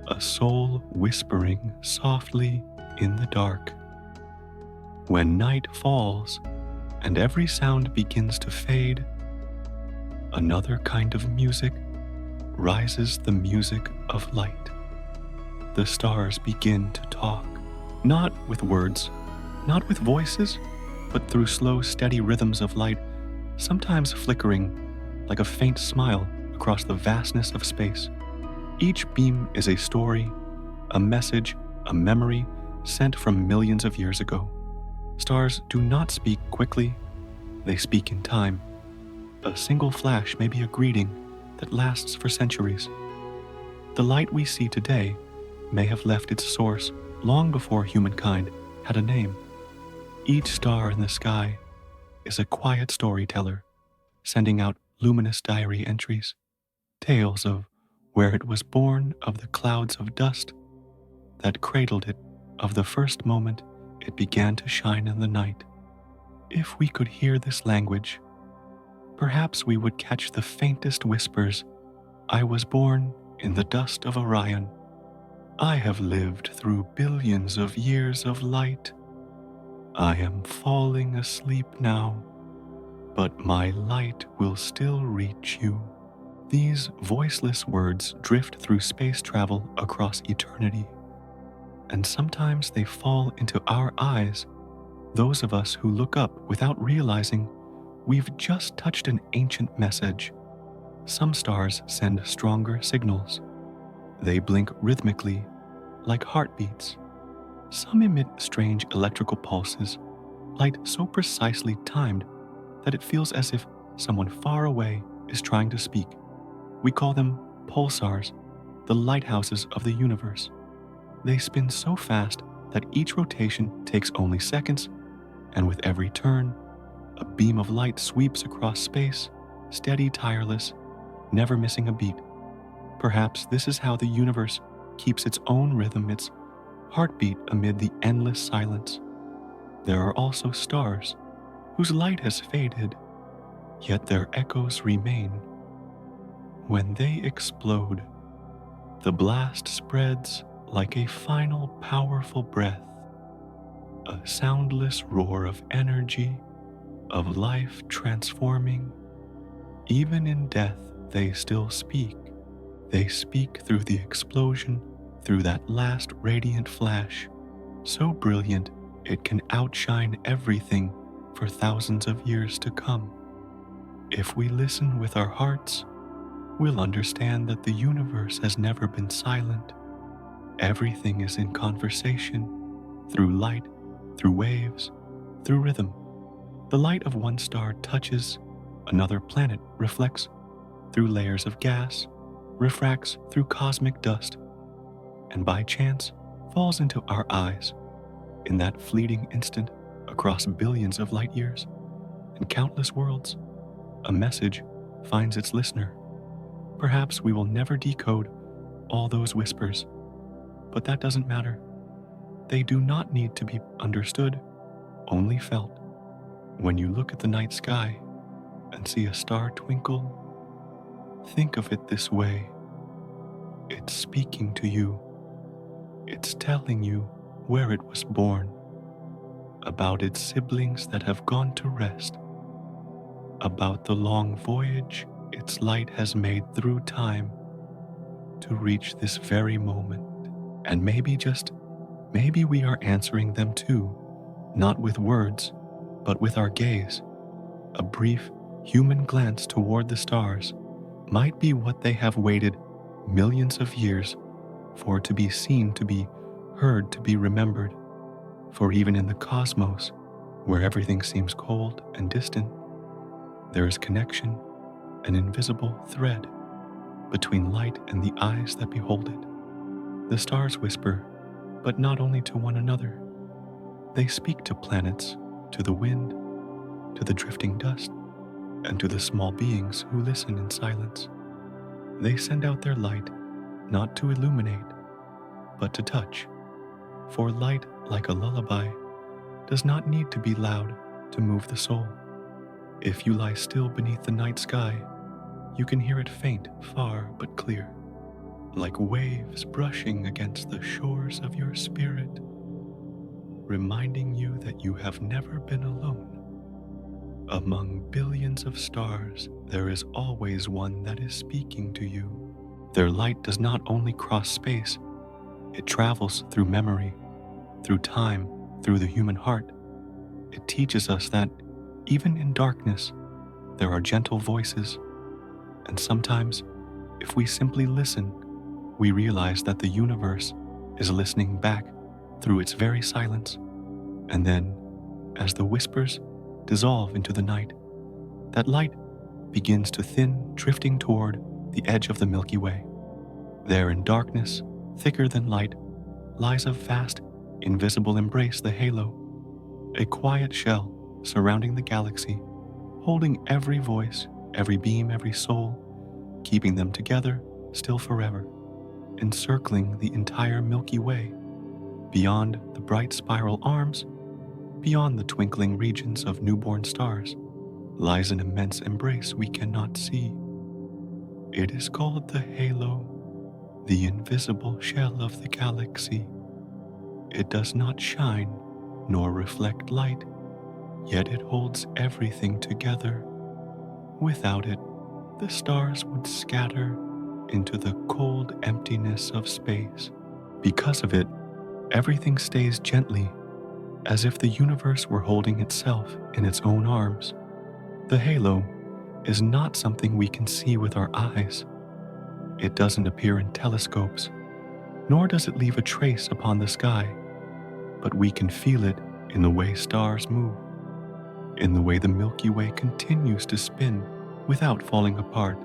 a soul whispering softly in the dark. When night falls and every sound begins to fade, another kind of music rises, the music of light. The stars begin to talk, not with words, not with voices, but through slow, steady rhythms of light, sometimes flickering like a faint smile across the vastness of space. Each beam is a story, a message, a memory sent from millions of years ago. Stars do not speak quickly, they speak in time. A single flash may be a greeting that lasts for centuries. The light we see today may have left its source long before humankind had a name. Each star in the sky is a quiet storyteller, sending out luminous diary entries, tales of where it was born, of the clouds of dust that cradled it, of the first moment it began to shine in the night. If we could hear this language, perhaps we would catch the faintest whispers. I was born in the dust of Orion. I have lived through billions of years of light. I am falling asleep now, but my light will still reach you. These voiceless words drift through space travel across eternity, and sometimes they fall into our eyes, those of us who look up without realizing we've just touched an ancient message. Some stars send stronger signals. They blink rhythmically, like heartbeats. Some emit strange electrical pulses, light so precisely timed that it feels as if someone far away is trying to speak. We call them pulsars, the lighthouses of the universe. They spin so fast that each rotation takes only seconds, and with every turn, a beam of light sweeps across space, steady, tireless, never missing a beat. Perhaps this is how the universe keeps its own rhythm, its heartbeat amid the endless silence. There are also stars whose light has faded, yet their echoes remain. When they explode, the blast spreads like a final powerful breath, a soundless roar of energy, of life transforming. Even in death, they still speak. They speak through the explosion, through that last radiant flash, so brilliant it can outshine everything for thousands of years to come. If we listen with our hearts, we'll understand that the universe has never been silent. Everything is in conversation, through light, through waves, through rhythm. The light of one star touches another planet, reflects through layers of gas, refracts through cosmic dust, and by chance falls into our eyes in that fleeting instant across billions of light years and countless worlds. A message finds its listener. Perhaps we will never decode all those whispers, but that doesn't matter. They do not need to be understood, only felt. When you look at the night sky and see a star twinkle, think of it this way. It's speaking to you. It's telling you where it was born, about its siblings that have gone to rest, about the long voyage its light has made through time to reach this very moment. And maybe we are answering them too, not with words, but with our gaze. A brief human glance toward the stars might be what they have waited millions of years for, to be seen, to be heard, to be remembered. For even in the cosmos, where everything seems cold and distant, there is connection, an invisible thread between light and the eyes that behold it. The stars whisper, but not only to one another. They speak to planets, to the wind, to the drifting dust, and to the small beings who listen in silence. They send out their light not to illuminate, but to touch. For light, like a lullaby, does not need to be loud to move the soul. If you lie still beneath the night sky, you can hear it faint, far but clear, like waves brushing against the shores of your spirit, reminding you that you have never been alone. Among billions of stars, there is always one that is speaking to you. Their light does not only cross space, it travels through memory, through time, through the human heart. It teaches us that even in darkness, there are gentle voices, and sometimes, if we simply listen, we realize that the universe is listening back through its very silence. And then, as the whispers dissolve into the night, that light begins to thin, drifting toward the edge of the Milky Way. There in darkness, thicker than light, lies a vast, invisible embrace, the halo, a quiet shell surrounding the galaxy, holding every voice, every beam, every soul, keeping them together still forever, encircling the entire Milky Way. Beyond the bright spiral arms, beyond the twinkling regions of newborn stars, lies an immense embrace we cannot see. It is called the halo, the invisible shell of the galaxy. It does not shine nor reflect light, yet it holds everything together. Without it, the stars would scatter into the cold emptiness of space. Because of it, everything stays gently, as if the universe were holding itself in its own arms. The halo is not something we can see with our eyes. It doesn't appear in telescopes, nor does it leave a trace upon the sky, but we can feel it in the way stars move, in the way the Milky Way continues to spin without falling apart.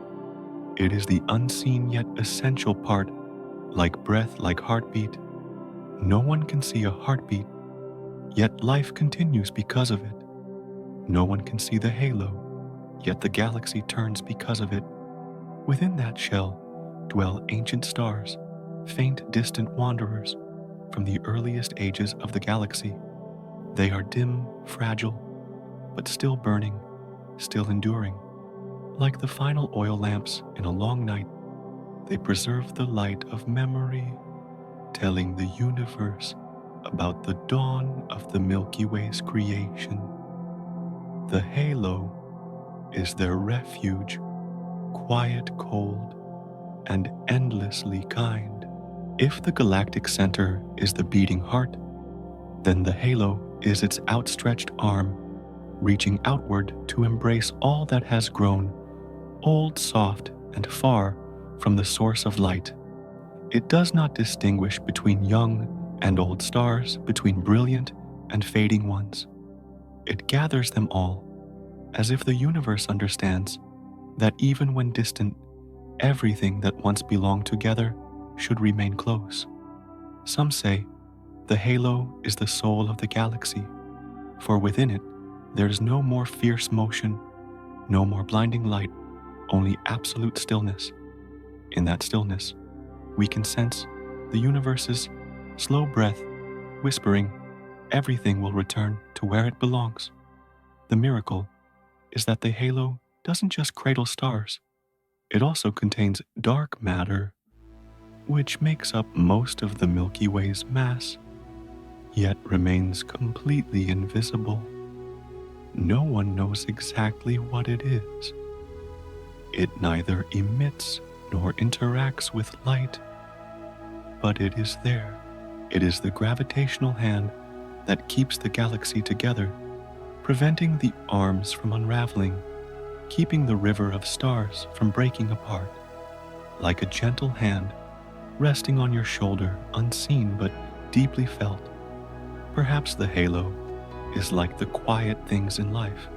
It is the unseen yet essential part, like breath, like heartbeat, No one can see a heartbeat, yet life continues because of it. No one can see the halo, yet the galaxy turns because of it. Within that shell dwell ancient stars, faint distant wanderers from the earliest ages of the galaxy. They are dim, fragile, but still burning, still enduring. Like the final oil lamps in a long night, they preserve the light of memory, telling the universe about the dawn of the Milky Way's creation. The halo is their refuge, quiet, cold, and endlessly kind. If the galactic center is the beating heart, then the halo is its outstretched arm, reaching outward to embrace all that has grown, old, soft, and far from the source of light. It does not distinguish between young and old stars, between brilliant and fading ones. It gathers them all, as if the universe understands that even when distant, everything that once belonged together should remain close. Some say the halo is the soul of the galaxy, for within it there is no more fierce motion, no more blinding light, only absolute stillness. In that stillness, we can sense the universe's slow breath whispering, everything will return to where it belongs. The miracle is that the halo doesn't just cradle stars, it also contains dark matter, which makes up most of the Milky Way's mass, yet remains completely invisible. No one knows exactly what it is. It neither emits nor interacts with light, but it is there. It is the gravitational hand that keeps the galaxy together, preventing the arms from unraveling, keeping the river of stars from breaking apart. Like a gentle hand resting on your shoulder, unseen but deeply felt. Perhaps the halo is like the quiet things in life,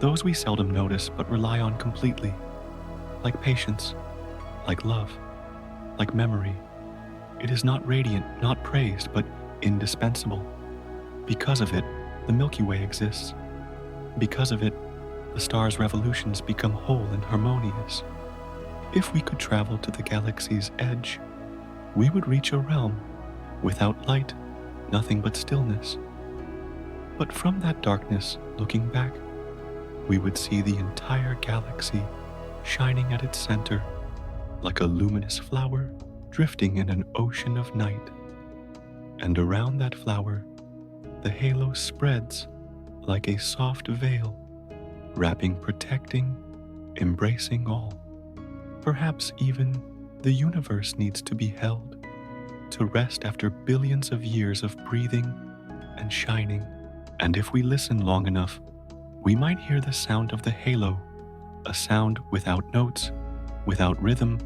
those we seldom notice but rely on completely, like patience, like love, like memory. It is not radiant, not praised, but indispensable. Because of it, the Milky Way exists. Because of it, the stars' revolutions become whole and harmonious. If we could travel to the galaxy's edge, we would reach a realm without light, nothing but stillness. But from that darkness, looking back, we would see the entire galaxy shining at its center, like a luminous flower drifting in an ocean of night. And around that flower, the halo spreads like a soft veil, wrapping, protecting, embracing all. Perhaps even the universe needs to be held, to rest after billions of years of breathing and shining. And if we listen long enough, we might hear the sound of the halo, a sound without notes, without rhythm,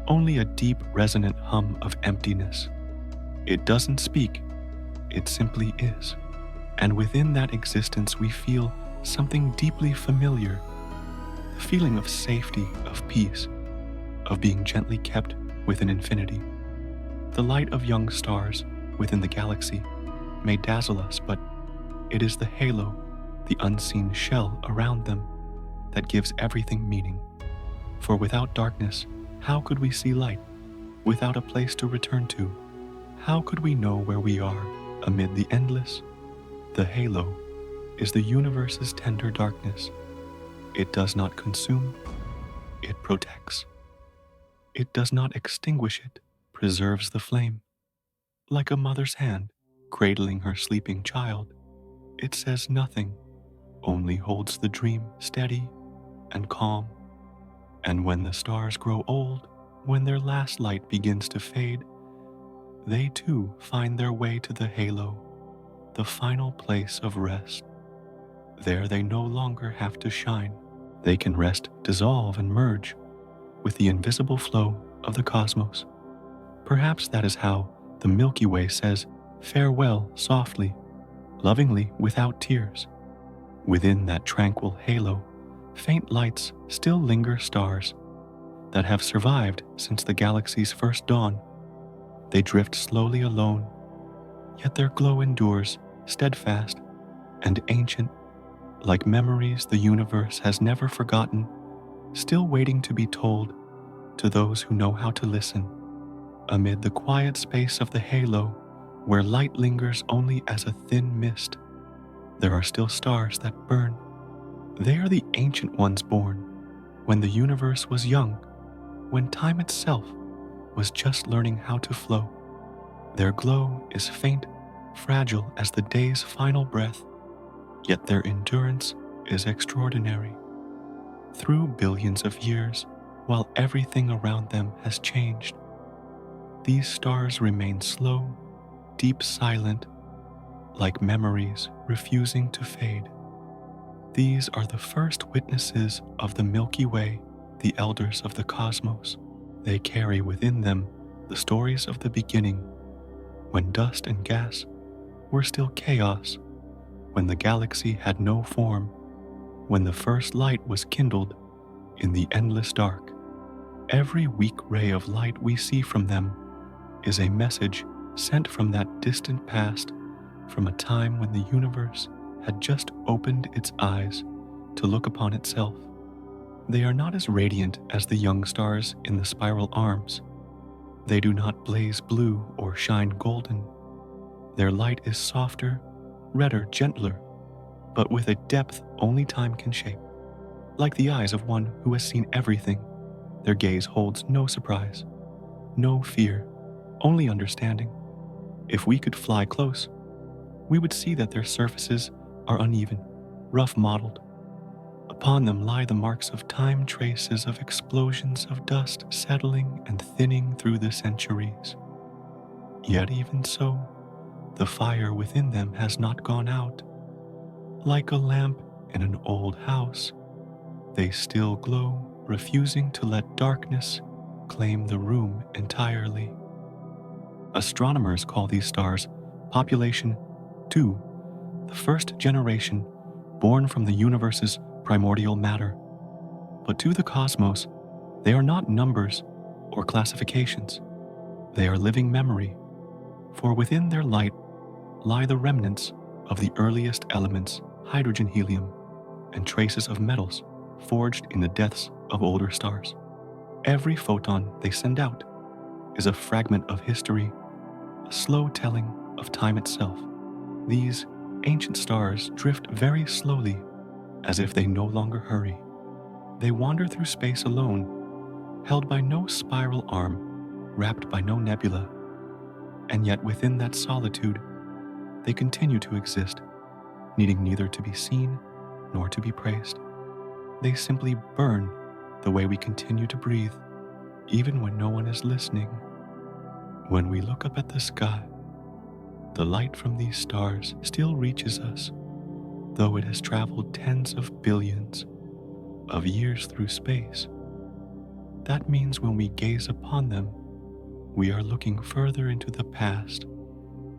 only a deep resonant hum of emptiness. It doesn't speak, it simply is. And within that existence we feel something deeply familiar, the feeling of safety, of peace, of being gently kept within infinity. The light of young stars within the galaxy may dazzle us, but it is the halo, the unseen shell around them, that gives everything meaning. For without darkness, how could we see light? Without a place to return to, how could we know where we are amid the endless? The halo is the universe's tender darkness. It does not consume, it protects. It does not extinguish it, preserves the flame. Like a mother's hand cradling her sleeping child, it says nothing, only holds the dream steady and calm. And when the stars grow old, when their last light begins to fade, they too find their way to the halo, the final place of rest. There they no longer have to shine. They can rest, dissolve, and merge with the invisible flow of the cosmos. Perhaps that is how the Milky Way says farewell softly, lovingly, without tears. Within that tranquil halo, faint lights still linger, stars that have survived since the galaxy's first dawn. They drift slowly alone, yet their glow endures, steadfast and ancient, like memories the universe has never forgotten, still waiting to be told to those who know how to listen. Amid the quiet space of the halo, where light lingers only as a thin mist, there are still stars that burn. They are the ancient ones born when the universe was young, when time itself was just learning how to flow. Their glow is faint, fragile as the day's final breath, yet their endurance is extraordinary. Through billions of years, while everything around them has changed, these stars remain slow, deep silent, like memories refusing to fade. These are the first witnesses of the Milky Way, the elders of the cosmos. They carry within them the stories of the beginning, when dust and gas were still chaos, when the galaxy had no form, when the first light was kindled in the endless dark. Every weak ray of light we see from them is a message sent from that distant past, from a time when the universe had just opened its eyes to look upon itself. They are not as radiant as the young stars in the spiral arms. They do not blaze blue or shine golden. Their light is softer, redder, gentler, but with a depth only time can shape. Like the eyes of one who has seen everything, their gaze holds no surprise, no fear, only understanding. If we could fly close, we would see that their surfaces are uneven, rough modeled. Upon them lie the marks of time, traces of explosions of dust settling and thinning through the centuries. Yet even so, the fire within them has not gone out. Like a lamp in an old house, they still glow, refusing to let darkness claim the room entirely. Astronomers call these stars Population 2, the first generation born from the universe's primordial matter. But to the cosmos, they are not numbers or classifications. They are living memory, for within their light lie the remnants of the earliest elements, hydrogen, helium, and traces of metals forged in the depths of older stars. Every photon they send out is a fragment of history, a slow telling of time itself. These ancient stars drift very slowly, as if they no longer hurry. They wander through space alone, held by no spiral arm, wrapped by no nebula. And yet within that solitude, they continue to exist, needing neither to be seen nor to be praised. They simply burn the way we continue to breathe, even when no one is listening. When we look up at the sky, the light from these stars still reaches us, though it has traveled tens of billions of years through space. That means when we gaze upon them, we are looking further into the past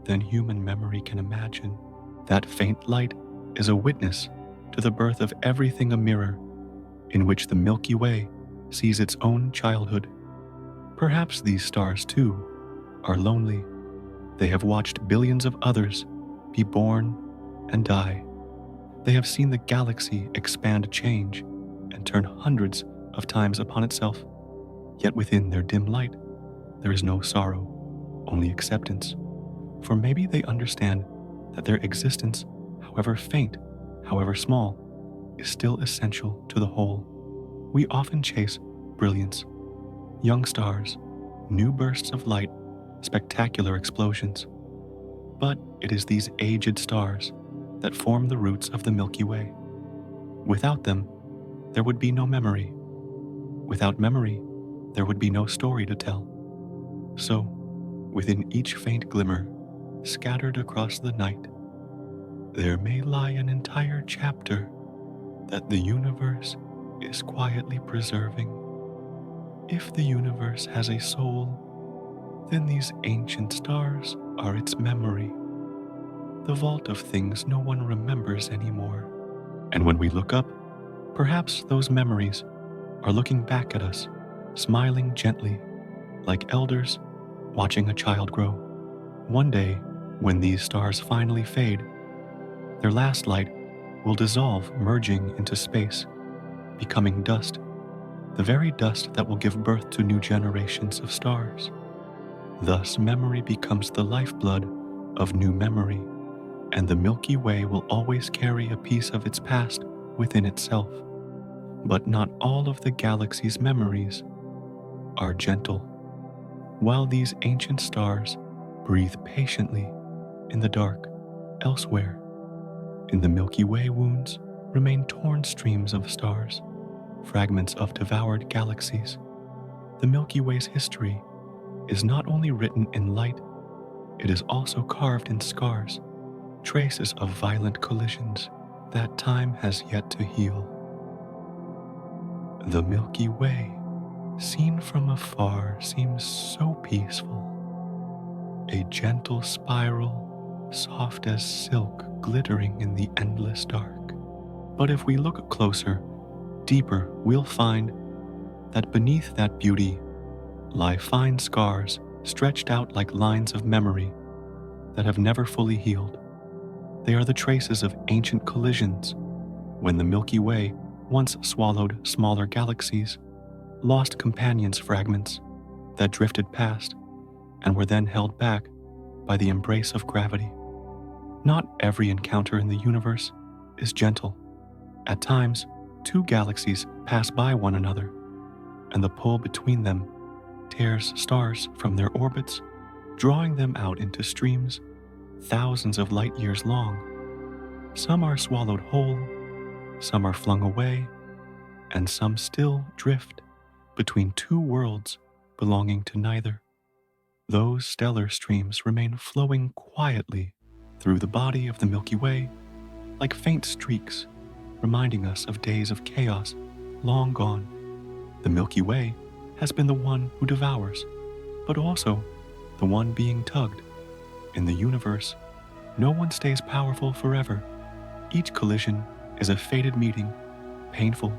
than human memory can imagine. That faint light is a witness to the birth of everything, a mirror in which the Milky Way sees its own childhood. Perhaps these stars, too, are lonely. They have watched billions of others be born and die. They have seen the galaxy expand, change, and turn hundreds of times upon itself. Yet within their dim light, there is no sorrow, only acceptance. For maybe they understand that their existence, however faint, however small, is still essential to the whole. We often chase brilliance, young stars, new bursts of light, spectacular explosions. But it is these aged stars that form the roots of the Milky Way. Without them, there would be no memory. Without memory, there would be no story to tell. So, within each faint glimmer, scattered across the night, there may lie an entire chapter that the universe is quietly preserving. If the universe has a soul, then these ancient stars are its memory, the vault of things no one remembers anymore. And when we look up, perhaps those memories are looking back at us, smiling gently, like elders watching a child grow. One day, When these stars finally fade, their last light will dissolve, merging into space, becoming dust, the very dust that will give birth to new generations of stars. Thus, memory becomes the lifeblood of new memory, and the Milky Way will always carry a piece of its past within itself. But not all of the galaxy's memories are gentle. While these ancient stars breathe patiently in the dark elsewhere, in the Milky Way wounds remain torn streams of stars, fragments of devoured galaxies. The Milky Way's history is not only written in light, it is also carved in scars, traces of violent collisions that time has yet to heal. The Milky Way, seen from afar, seems so peaceful. A gentle spiral, soft as silk, glittering in the endless dark. But if we look closer, deeper, we'll find that beneath that beauty lie fine scars stretched out like lines of memory that have never fully healed. They are the traces of ancient collisions when the Milky Way once swallowed smaller galaxies, lost companions fragments that drifted past and were then held back by the embrace of gravity. Not every encounter in the universe is gentle. At times, two galaxies pass by one another, and the pull between them tears stars from their orbits, drawing them out into streams thousands of light years long. Some are swallowed whole, some are flung away, and some still drift between two worlds belonging to neither. Those stellar streams remain flowing quietly through the body of the Milky Way, like faint streaks, reminding us of days of chaos long gone. The Milky Way has been the one who devours, but also the one being tugged. In the universe, no one stays powerful forever. Each collision is a fated meeting, painful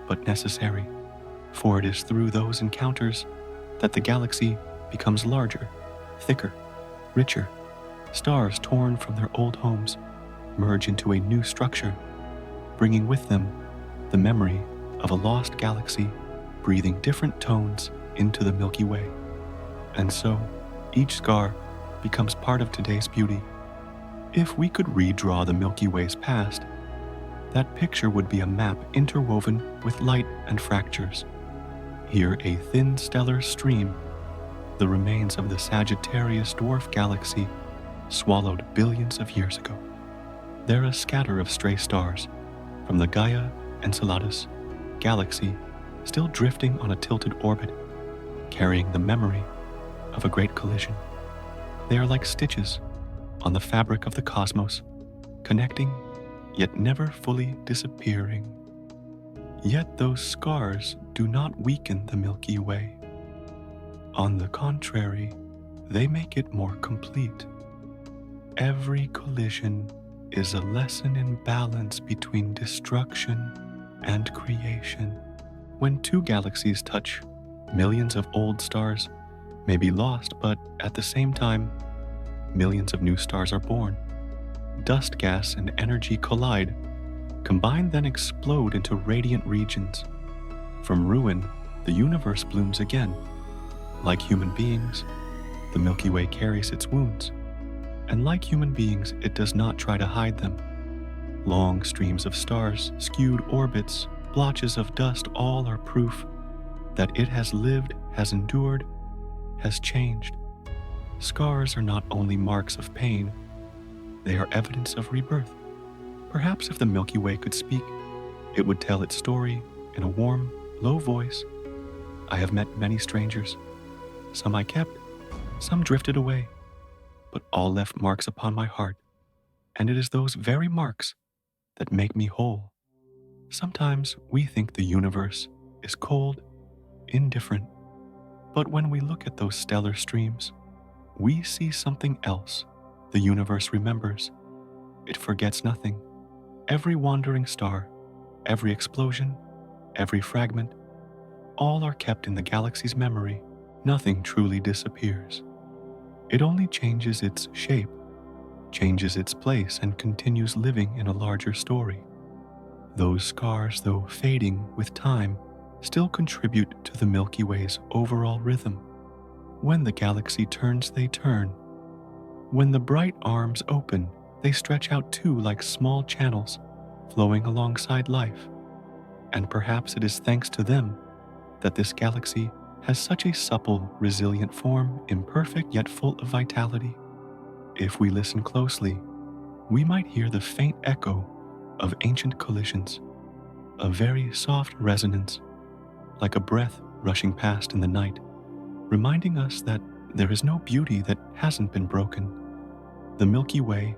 but necessary, for it is through those encounters that the galaxy becomes larger, thicker, richer. Stars torn from their old homes merge into a new structure, bringing with them the memory of a lost galaxy, breathing different tones into the Milky Way. And so, each scar becomes part of today's beauty. If we could redraw the Milky Way's past, that picture would be a map interwoven with light and fractures. Here, a thin stellar stream, the remains of the Sagittarius dwarf galaxy, swallowed billions of years ago. There a scatter of stray stars from the Gaia Enceladus galaxy, still drifting on a tilted orbit, carrying the memory of a great collision. They are like stitches on the fabric of the cosmos, connecting yet never fully disappearing. Yet those scars do not weaken the Milky Way. On the contrary, they make it more complete. Every collision is a lesson in balance between destruction and creation. When two galaxies touch, millions of old stars may be lost, but at the same time, millions of new stars are born. Dust, gas, and energy collide, combine, then explode into radiant regions. From ruin, the universe blooms again. Like human beings, the Milky Way carries its wounds. And like human beings, it does not try to hide them. Long streams of stars, skewed orbits, blotches of dust, all are proof that it has lived, has endured, has changed. Scars are not only marks of pain, they are evidence of rebirth. Perhaps if the Milky Way could speak, it would tell its story in a warm, low voice. I have met many strangers. Some I kept, some drifted away, but all left marks upon my heart, and it is those very marks that make me whole. Sometimes we think the universe is cold, indifferent, but when we look at those stellar streams, we see something else. The universe remembers. It forgets nothing. Every wandering star, every explosion, every fragment, all are kept in the galaxy's memory. Nothing truly disappears. It only changes its shape changes its place and continues living in a larger story. Those scars, though fading with time, still contribute to the Milky Way's overall rhythm. When the galaxy turns, they turn. When the bright arms open, they stretch out too like small channels, flowing alongside life. And perhaps it is thanks to them that this galaxy has such a supple, resilient form, imperfect yet full of vitality. If we listen closely, we might hear the faint echo of ancient collisions, a very soft resonance, like a breath rushing past in the night, reminding us that there is no beauty that hasn't been broken. The Milky Way,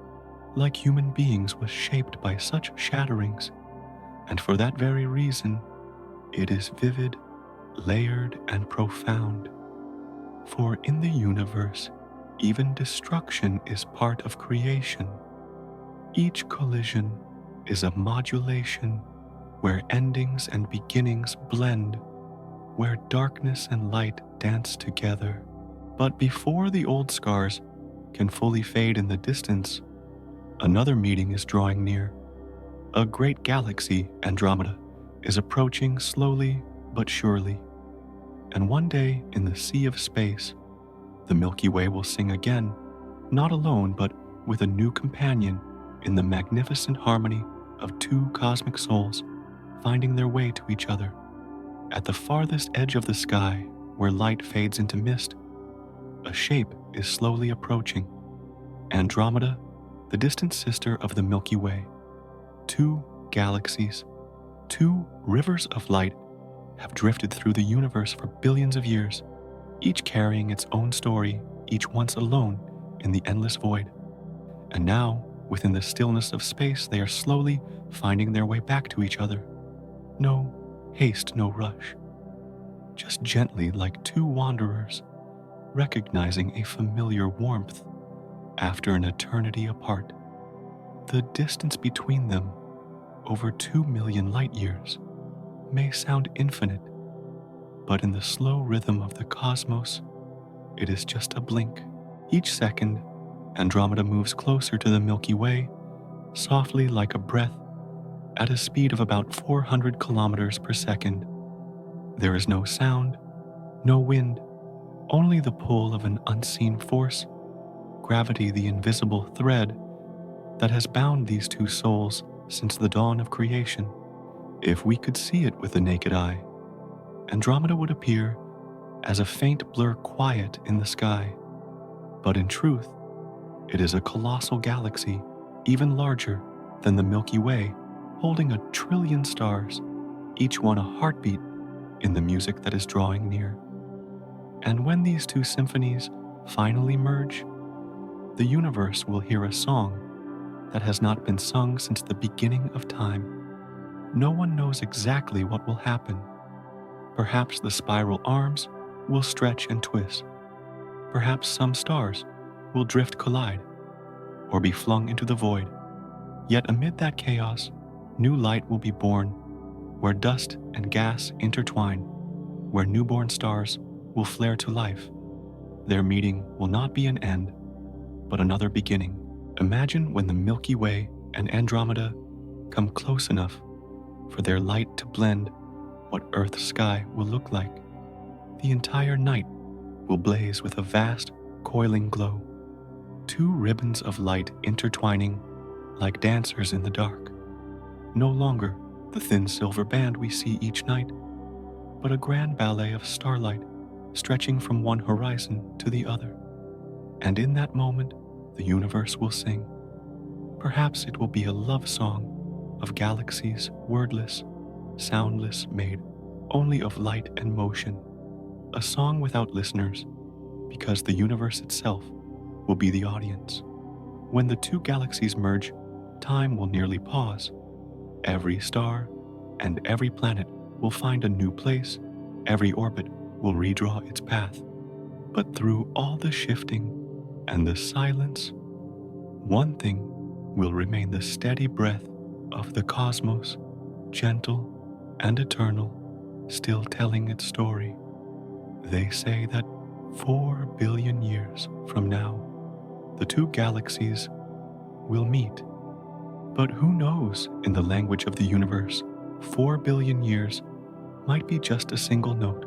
like human beings, was shaped by such shatterings, and for that very reason, it is vivid, layered, and profound. For in the universe, even destruction is part of creation. Each collision is a modulation where endings and beginnings blend, where darkness and light dance together. But before the old scars can fully fade in the distance, another meeting is drawing near. A great galaxy, Andromeda, is approaching slowly but surely. And one day in the sea of space, the Milky Way will sing again, not alone but with a new companion in the magnificent harmony of two cosmic souls finding their way to each other. At the farthest edge of the sky, where light fades into mist, a shape is slowly approaching. Andromeda, the distant sister of the Milky Way. Two galaxies, two rivers of light have drifted through the universe for billions of years, each carrying its own story, each once alone in the endless void. And now, within the stillness of space, they are slowly finding their way back to each other. No haste, no rush. Just gently, like two wanderers, recognizing a familiar warmth after an eternity apart. The distance between them, over 2 million light years, may sound infinite, but in the slow rhythm of the cosmos, it is just a blink. Each second, Andromeda moves closer to the Milky Way, softly like a breath, at a speed of about 400 kilometers per second. There is no sound, no wind, only the pull of an unseen force, gravity, the invisible thread that has bound these two souls since the dawn of creation. If we could see it with the naked eye, Andromeda would appear as a faint blur quiet in the sky. But in truth, it is a colossal galaxy, even larger than the Milky Way, holding 1 trillion stars, each one a heartbeat in the music that is drawing near. And when these two symphonies finally merge, the universe will hear a song that has not been sung since the beginning of time. No one knows exactly what will happen. Perhaps the spiral arms will stretch and twist. Perhaps some stars will drift, collide, or be flung into the void. Yet amid that chaos, new light will be born, where dust and gas intertwine, where newborn stars will flare to life. Their meeting will not be an end, but another beginning. Imagine when the Milky Way and Andromeda come close enough for their light to blend what Earth's sky will look like. The entire night will blaze with a vast, coiling glow. Two ribbons of light intertwining like dancers in the dark. No longer the thin silver band we see each night, but a grand ballet of starlight stretching from one horizon to the other. And in that moment, the universe will sing. Perhaps it will be a love song of galaxies, wordless, soundless, made only of light and motion. A song without listeners, because the universe itself will be the audience. When the two galaxies merge, time will nearly pause. Every star and every planet will find a new place. Every orbit will redraw its path. But through all the shifting and the silence, one thing will remain: the steady breath of the cosmos, gentle and eternal, still telling its story. They say that 4 billion years from now, the two galaxies will meet. But who knows, in the language of the universe, 4 billion years might be just a single note,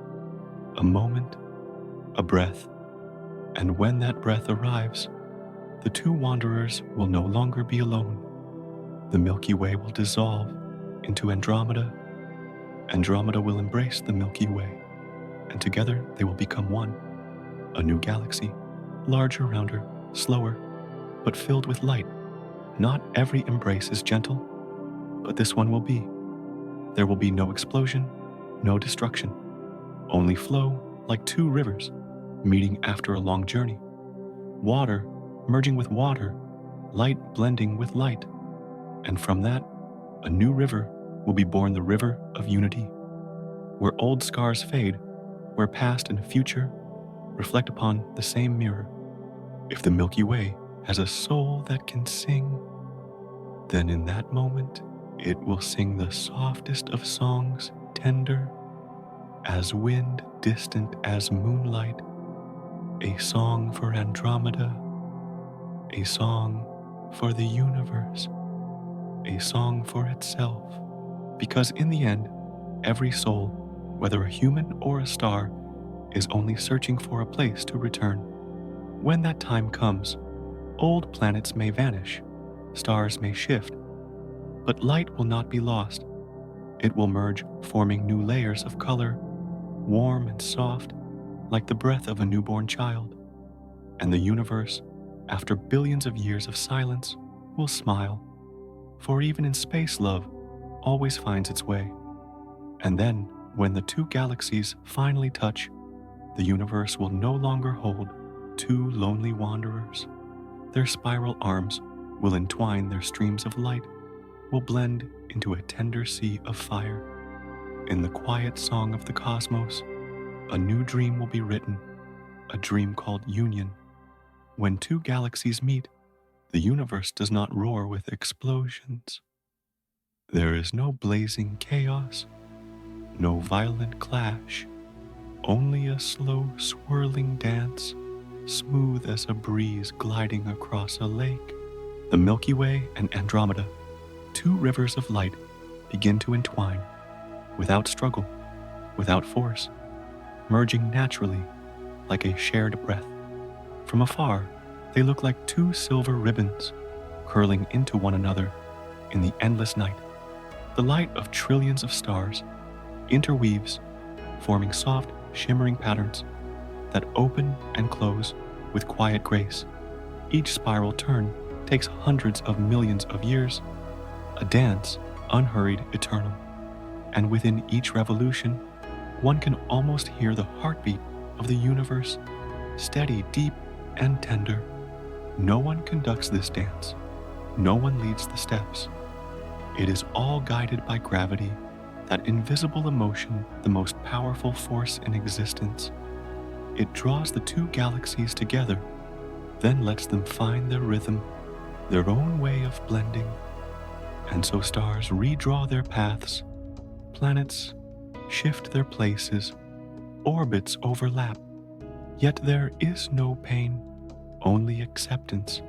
a moment, a breath. And when that breath arrives, the two wanderers will no longer be alone. The Milky Way will dissolve into Andromeda. Andromeda will embrace the Milky Way, and together they will become one, a new galaxy, larger, rounder, slower, but filled with light. Not every embrace is gentle, but this one will be. There will be no explosion, no destruction, only flow like two rivers meeting after a long journey. Water merging with water, light blending with light. And from that, a new river will be born, the river of unity, where old scars fade, where past and future reflect upon the same mirror. If the Milky Way has a soul that can sing, then in that moment it will sing the softest of songs, tender as wind, distant as moonlight, a song for Andromeda, a song for the universe, a song for itself. Because in the end, every soul, whether a human or a star, is only searching for a place to return. When that time comes, old planets may vanish, stars may shift, but light will not be lost. It will merge, forming new layers of color, warm and soft, like the breath of a newborn child. And the universe, after billions of years of silence, will smile. For even in space, love always finds its way. And then, when the two galaxies finally touch, the universe will no longer hold two lonely wanderers. Their spiral arms will entwine, their streams of light will blend into a tender sea of fire. In the quiet song of the cosmos, a new dream will be written, a dream called union. When two galaxies meet, the universe does not roar with explosions. There is no blazing chaos, no violent clash, only a slow swirling dance, smooth as a breeze gliding across a lake. The Milky Way and Andromeda, two rivers of light, begin to entwine, without struggle, without force, merging naturally like a shared breath. From afar, they look like two silver ribbons curling into one another in the endless night. The light of trillions of stars interweaves, forming soft, shimmering patterns that open and close with quiet grace. Each spiral turn takes hundreds of millions of years, a dance unhurried, eternal. And within each revolution, one can almost hear the heartbeat of the universe, steady, deep, and tender. No one conducts this dance. No one leads the steps. It is all guided by gravity, that invisible emotion, the most powerful force in existence. It draws the two galaxies together, then lets them find their rhythm, their own way of blending. And so stars redraw their paths, planets shift their places, orbits overlap. Yet there is no pain, only acceptance.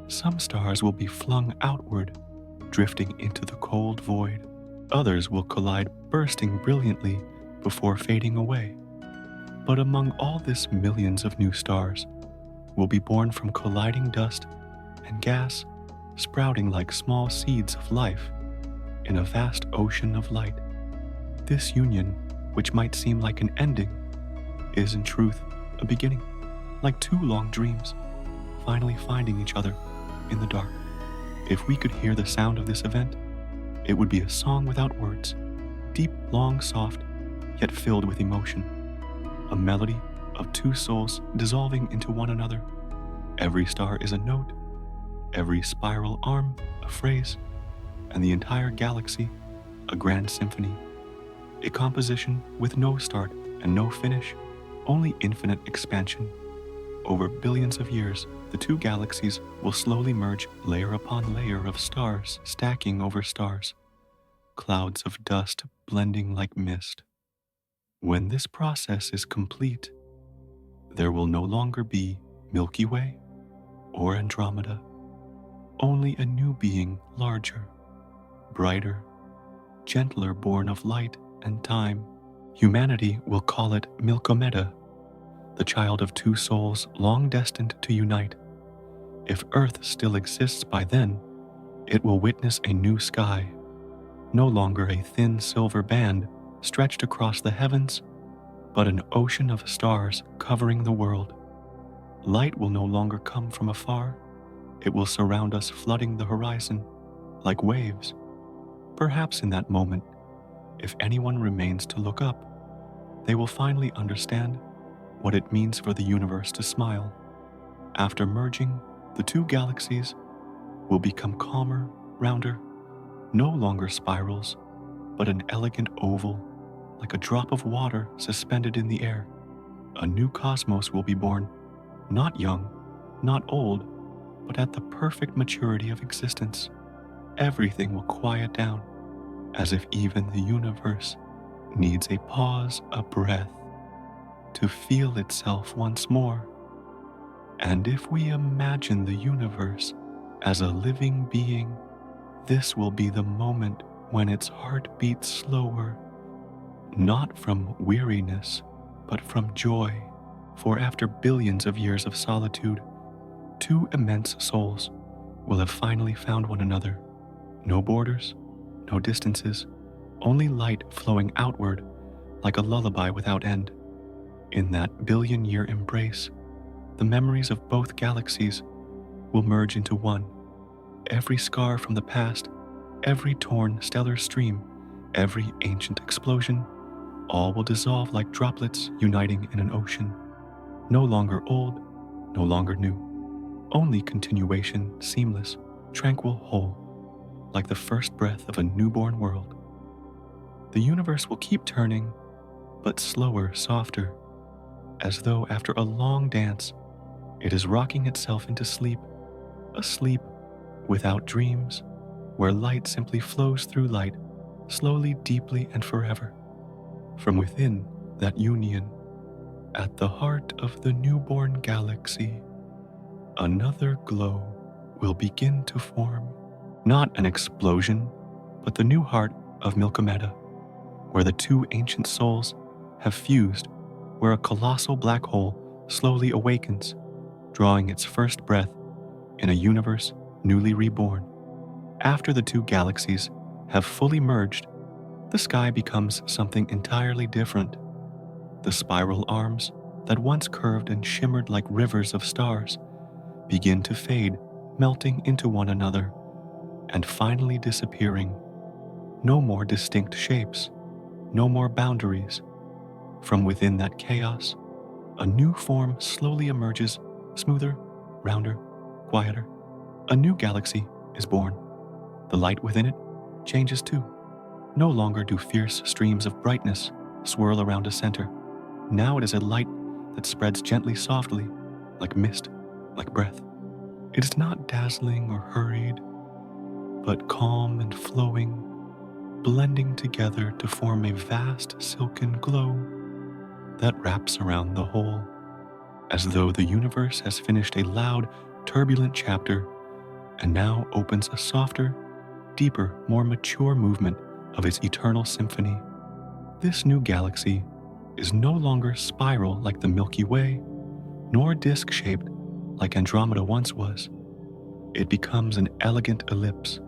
Some stars will be flung outward, drifting into the cold void. Others will collide, bursting brilliantly before fading away. But among all this, millions of new stars will be born from colliding dust and gas, sprouting like small seeds of life in a vast ocean of light. This union, which might seem like an ending, is in truth a beginning, like two long dreams, finally finding each other in the dark. If we could hear the sound of this event, it would be a song without words, deep, long, soft, yet filled with emotion. A melody of two souls dissolving into one another. Every star is a note, every spiral arm a phrase, and the entire galaxy a grand symphony. A composition with no start and no finish, only infinite expansion. Over billions of years, the two galaxies will slowly merge, layer upon layer of stars stacking over stars, clouds of dust blending like mist. When this process is complete, there will no longer be Milky Way or Andromeda. only a new being larger, brighter, gentler, born of light and time. Humanity will call it Milkomeda, the child of two souls long destined to unite. If Earth still exists by then, it will witness a new sky, no longer a thin silver band stretched across the heavens, but an ocean of stars covering the world. Light will no longer come from afar. It will surround us, flooding the horizon like waves. Perhaps in that moment, if anyone remains to look up, they will finally understand what it means for the universe to smile. After merging, the two galaxies will become calmer, rounder, no longer spirals, but an elegant oval, like a drop of water suspended in the air. A new cosmos will be born, not young, not old, but at the perfect maturity of existence. Everything will quiet down, as if even the universe needs a pause, a breath, to feel itself once more. And if we imagine the universe as a living being, this will be the moment when its heart beats slower, not from weariness, but from joy. For after billions of years of solitude, two immense souls will have finally found one another. No borders, no distances, only light flowing outward like a lullaby without end. In that billion-year embrace, the memories of both galaxies will merge into one. Every scar from the past, every torn stellar stream, every ancient explosion, all will dissolve like droplets uniting in an ocean. No longer old, no longer new. Only continuation, seamless, tranquil, whole, like the first breath of a newborn world. The universe will keep turning, but slower, softer, as though after a long dance, it is rocking itself into sleep, a sleep without dreams, where light simply flows through light, slowly, deeply, and forever. From within that union, at the heart of the newborn galaxy, another glow will begin to form. Not an explosion, but the new heart of Milkomeda, where the two ancient souls have fused, where a colossal black hole slowly awakens, drawing its first breath in a universe newly reborn. After the two galaxies have fully merged, the sky becomes something entirely different. The spiral arms that once curved and shimmered like rivers of stars begin to fade, melting into one another, and finally disappearing. No more distinct shapes, no more boundaries. From within that chaos, a new form slowly emerges, smoother, rounder, quieter. A new galaxy is born. The light within it changes too. No longer do fierce streams of brightness swirl around a center. Now it is a light that spreads gently, softly, like mist, like breath. It is not dazzling or hurried, but calm and flowing, blending together to form a vast silken glow that wraps around the whole, as though the universe has finished a loud, turbulent chapter and now opens a softer, deeper, more mature movement of its eternal symphony. This new galaxy is no longer spiral like the Milky Way, nor disc-shaped like Andromeda once was. It becomes an elegant ellipse,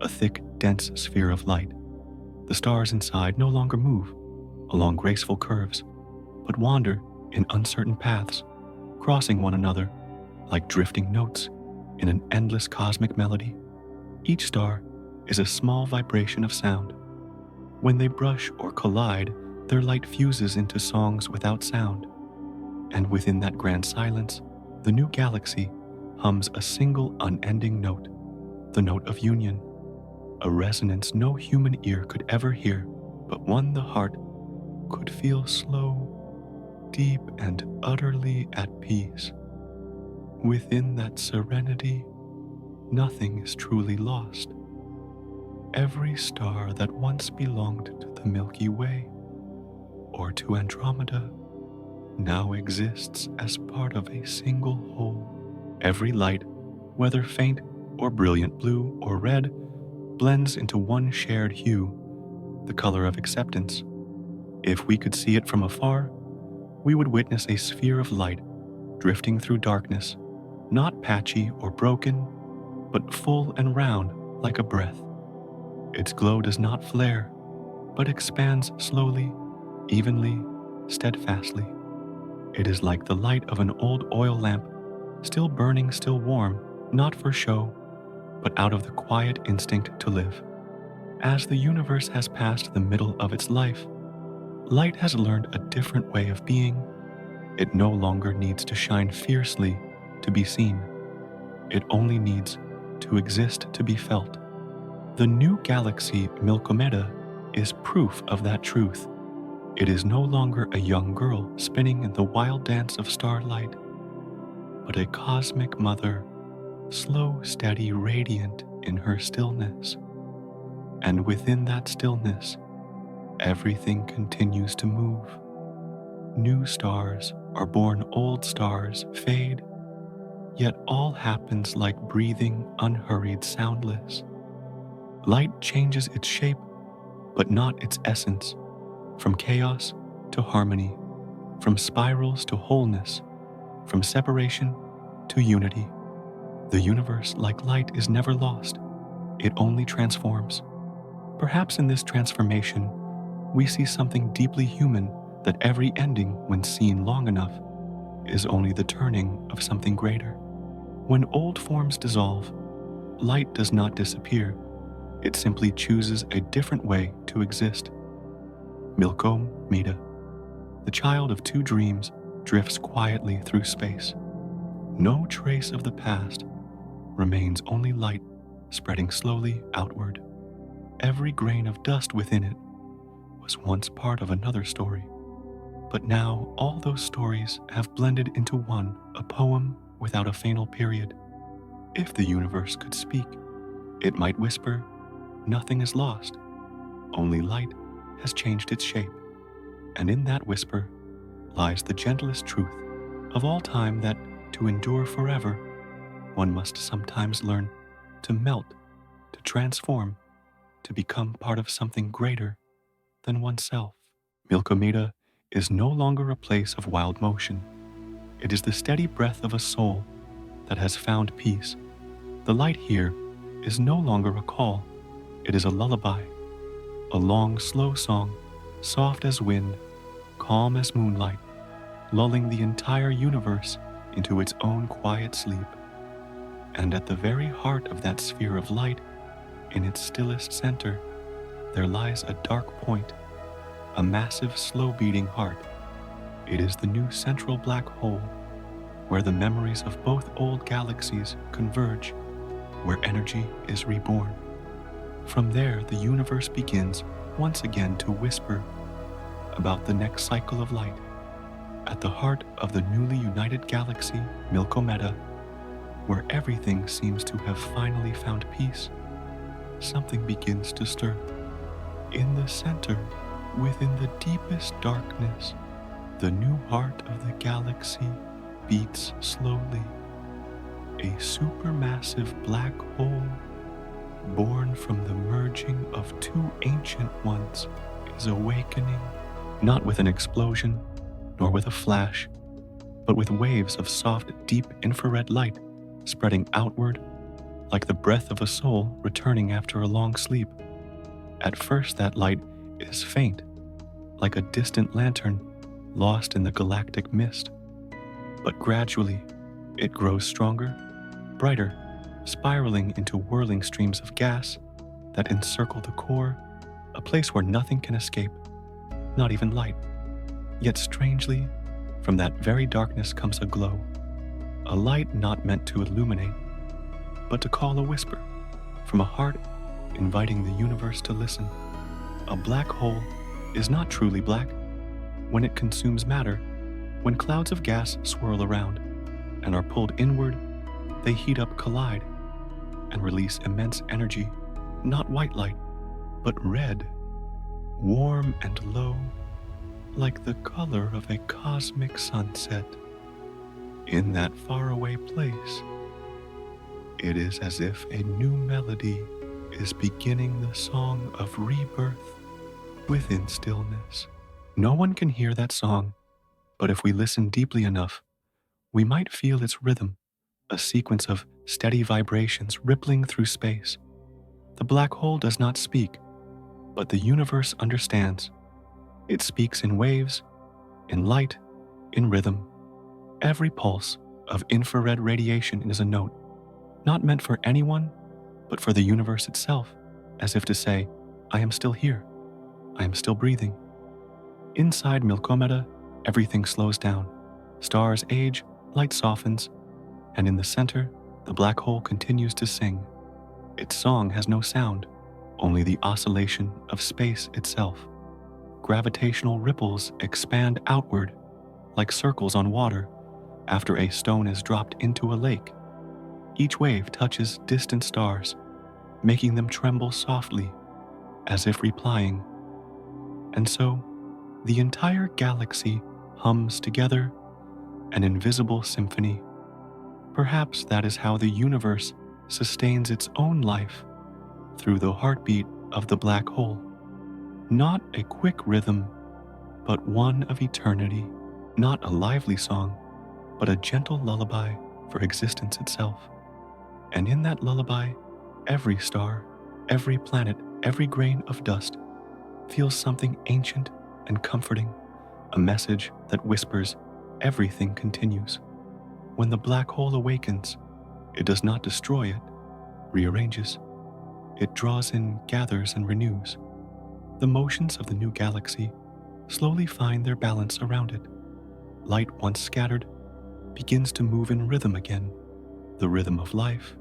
a thick, dense sphere of light. The stars inside no longer move along graceful curves, but wander in uncertain paths, crossing one another like drifting notes in an endless cosmic melody. Each star is a small vibration of sound. When they brush or collide, their light fuses into songs without sound. And within that grand silence, the new galaxy hums a single unending note, the note of union, a resonance no human ear could ever hear, but one the heart could feel slow, deep, and utterly at peace. Within that serenity, nothing is truly lost. Every star that once belonged to the Milky Way or to Andromeda now exists as part of a single whole. Every light, whether faint or brilliant blue or red blends into one shared hue, the color of acceptance. If we could see it from afar, we would witness a sphere of light drifting through darkness, not patchy or broken, but full and round like a breath. Its glow does not flare, but expands slowly, evenly, steadfastly. It is like the light of an old oil lamp, still burning, still warm, not for show, but out of the quiet instinct to live. As the universe has passed the middle of its life, light has learned a different way of being. It no longer needs to shine fiercely to be seen. It only needs to exist to be felt. The new galaxy Milky Way is proof of that truth. It is no longer a young girl spinning in the wild dance of starlight, but a cosmic mother, slow, steady, radiant in her stillness. And within that stillness, everything continues to move. New stars are born, old stars fade, yet all happens like breathing, unhurried, soundless. Light changes its shape, but not its essence, from chaos to harmony, from spirals to wholeness, from separation to unity. The universe, like light, is never lost. It only transforms. Perhaps in this transformation, we see something deeply human, that every ending, when seen long enough, is only the turning of something greater. When old forms dissolve, light does not disappear. It simply chooses a different way to exist. Milky Way, the child of two dreams, drifts quietly through space. No trace of the past remains, only light spreading slowly outward. Every grain of dust within it was once part of another story, but now all those stories have blended into one, a poem without a final period. If the universe could speak, it might whisper, "Nothing is lost, only light has changed its shape." And in that whisper lies the gentlest truth of all time, that to endure forever, one must sometimes learn to melt, to transform, to become part of something greater than oneself. Milky Way is no longer a place of wild motion. It is the steady breath of a soul that has found peace. The light here is no longer a call. It is a lullaby, a long, slow song, soft as wind, calm as moonlight, lulling the entire universe into its own quiet sleep. And at the very heart of that sphere of light, in its stillest center, there lies a dark point, a massive, slow-beating heart. It is the new central black hole, where the memories of both old galaxies converge, where energy is reborn. From there, the universe begins once again to whisper about the next cycle of light. At the heart of the newly united galaxy, Milky Way, where everything seems to have finally found peace, something begins to stir. In the center, within the deepest darkness, the new heart of the galaxy beats slowly. A supermassive black hole, born from the merging of two ancient ones, is awakening, not with an explosion, nor with a flash, but with waves of soft, deep infrared light spreading outward like the breath of a soul returning after a long sleep. At first, that light is faint, like a distant lantern lost in the galactic mist. But gradually, it grows stronger, brighter, spiraling into whirling streams of gas that encircle the core, a place where nothing can escape, not even light. Yet strangely, from that very darkness comes a glow, a light not meant to illuminate, but to call a whisper from a heart inviting the universe to listen. A black hole is not truly black. When it consumes matter, when clouds of gas swirl around and are pulled inward, they heat up, collide, and release immense energy, not white light, but red, warm and low, like the color of a cosmic sunset. In that faraway place, It is as if a new melody is beginning the song of rebirth within stillness. No one can hear that song, but if we listen deeply enough, we might feel its rhythm, a sequence of steady vibrations rippling through space. The black hole does not speak, but the universe understands. It speaks in waves, in light, in rhythm. Every pulse of infrared radiation is a note, not meant for anyone, but for the universe itself, as if to say, I am still here. I am still breathing. Inside Milkomeda, everything slows down. Stars age, light softens, and in the center, the black hole continues to sing. Its song has no sound, only the oscillation of space itself. Gravitational ripples expand outward, like circles on water, after a stone is dropped into a lake. Each wave touches distant stars, making them tremble softly, as if replying. And so, the entire galaxy hums together, an invisible symphony. Perhaps that is how the universe sustains its own life, through the heartbeat of the black hole. Not a quick rhythm, but one of eternity. Not a lively song, but a gentle lullaby for existence itself. And in that lullaby, every star, every planet, every grain of dust feels something ancient and comforting, a message that whispers, everything continues. When the black hole awakens, it does not destroy it, rearranges. It draws in, gathers, and renews. The motions of the new galaxy slowly find their balance around it. Light once scattered begins to move in rhythm again, the rhythm of life,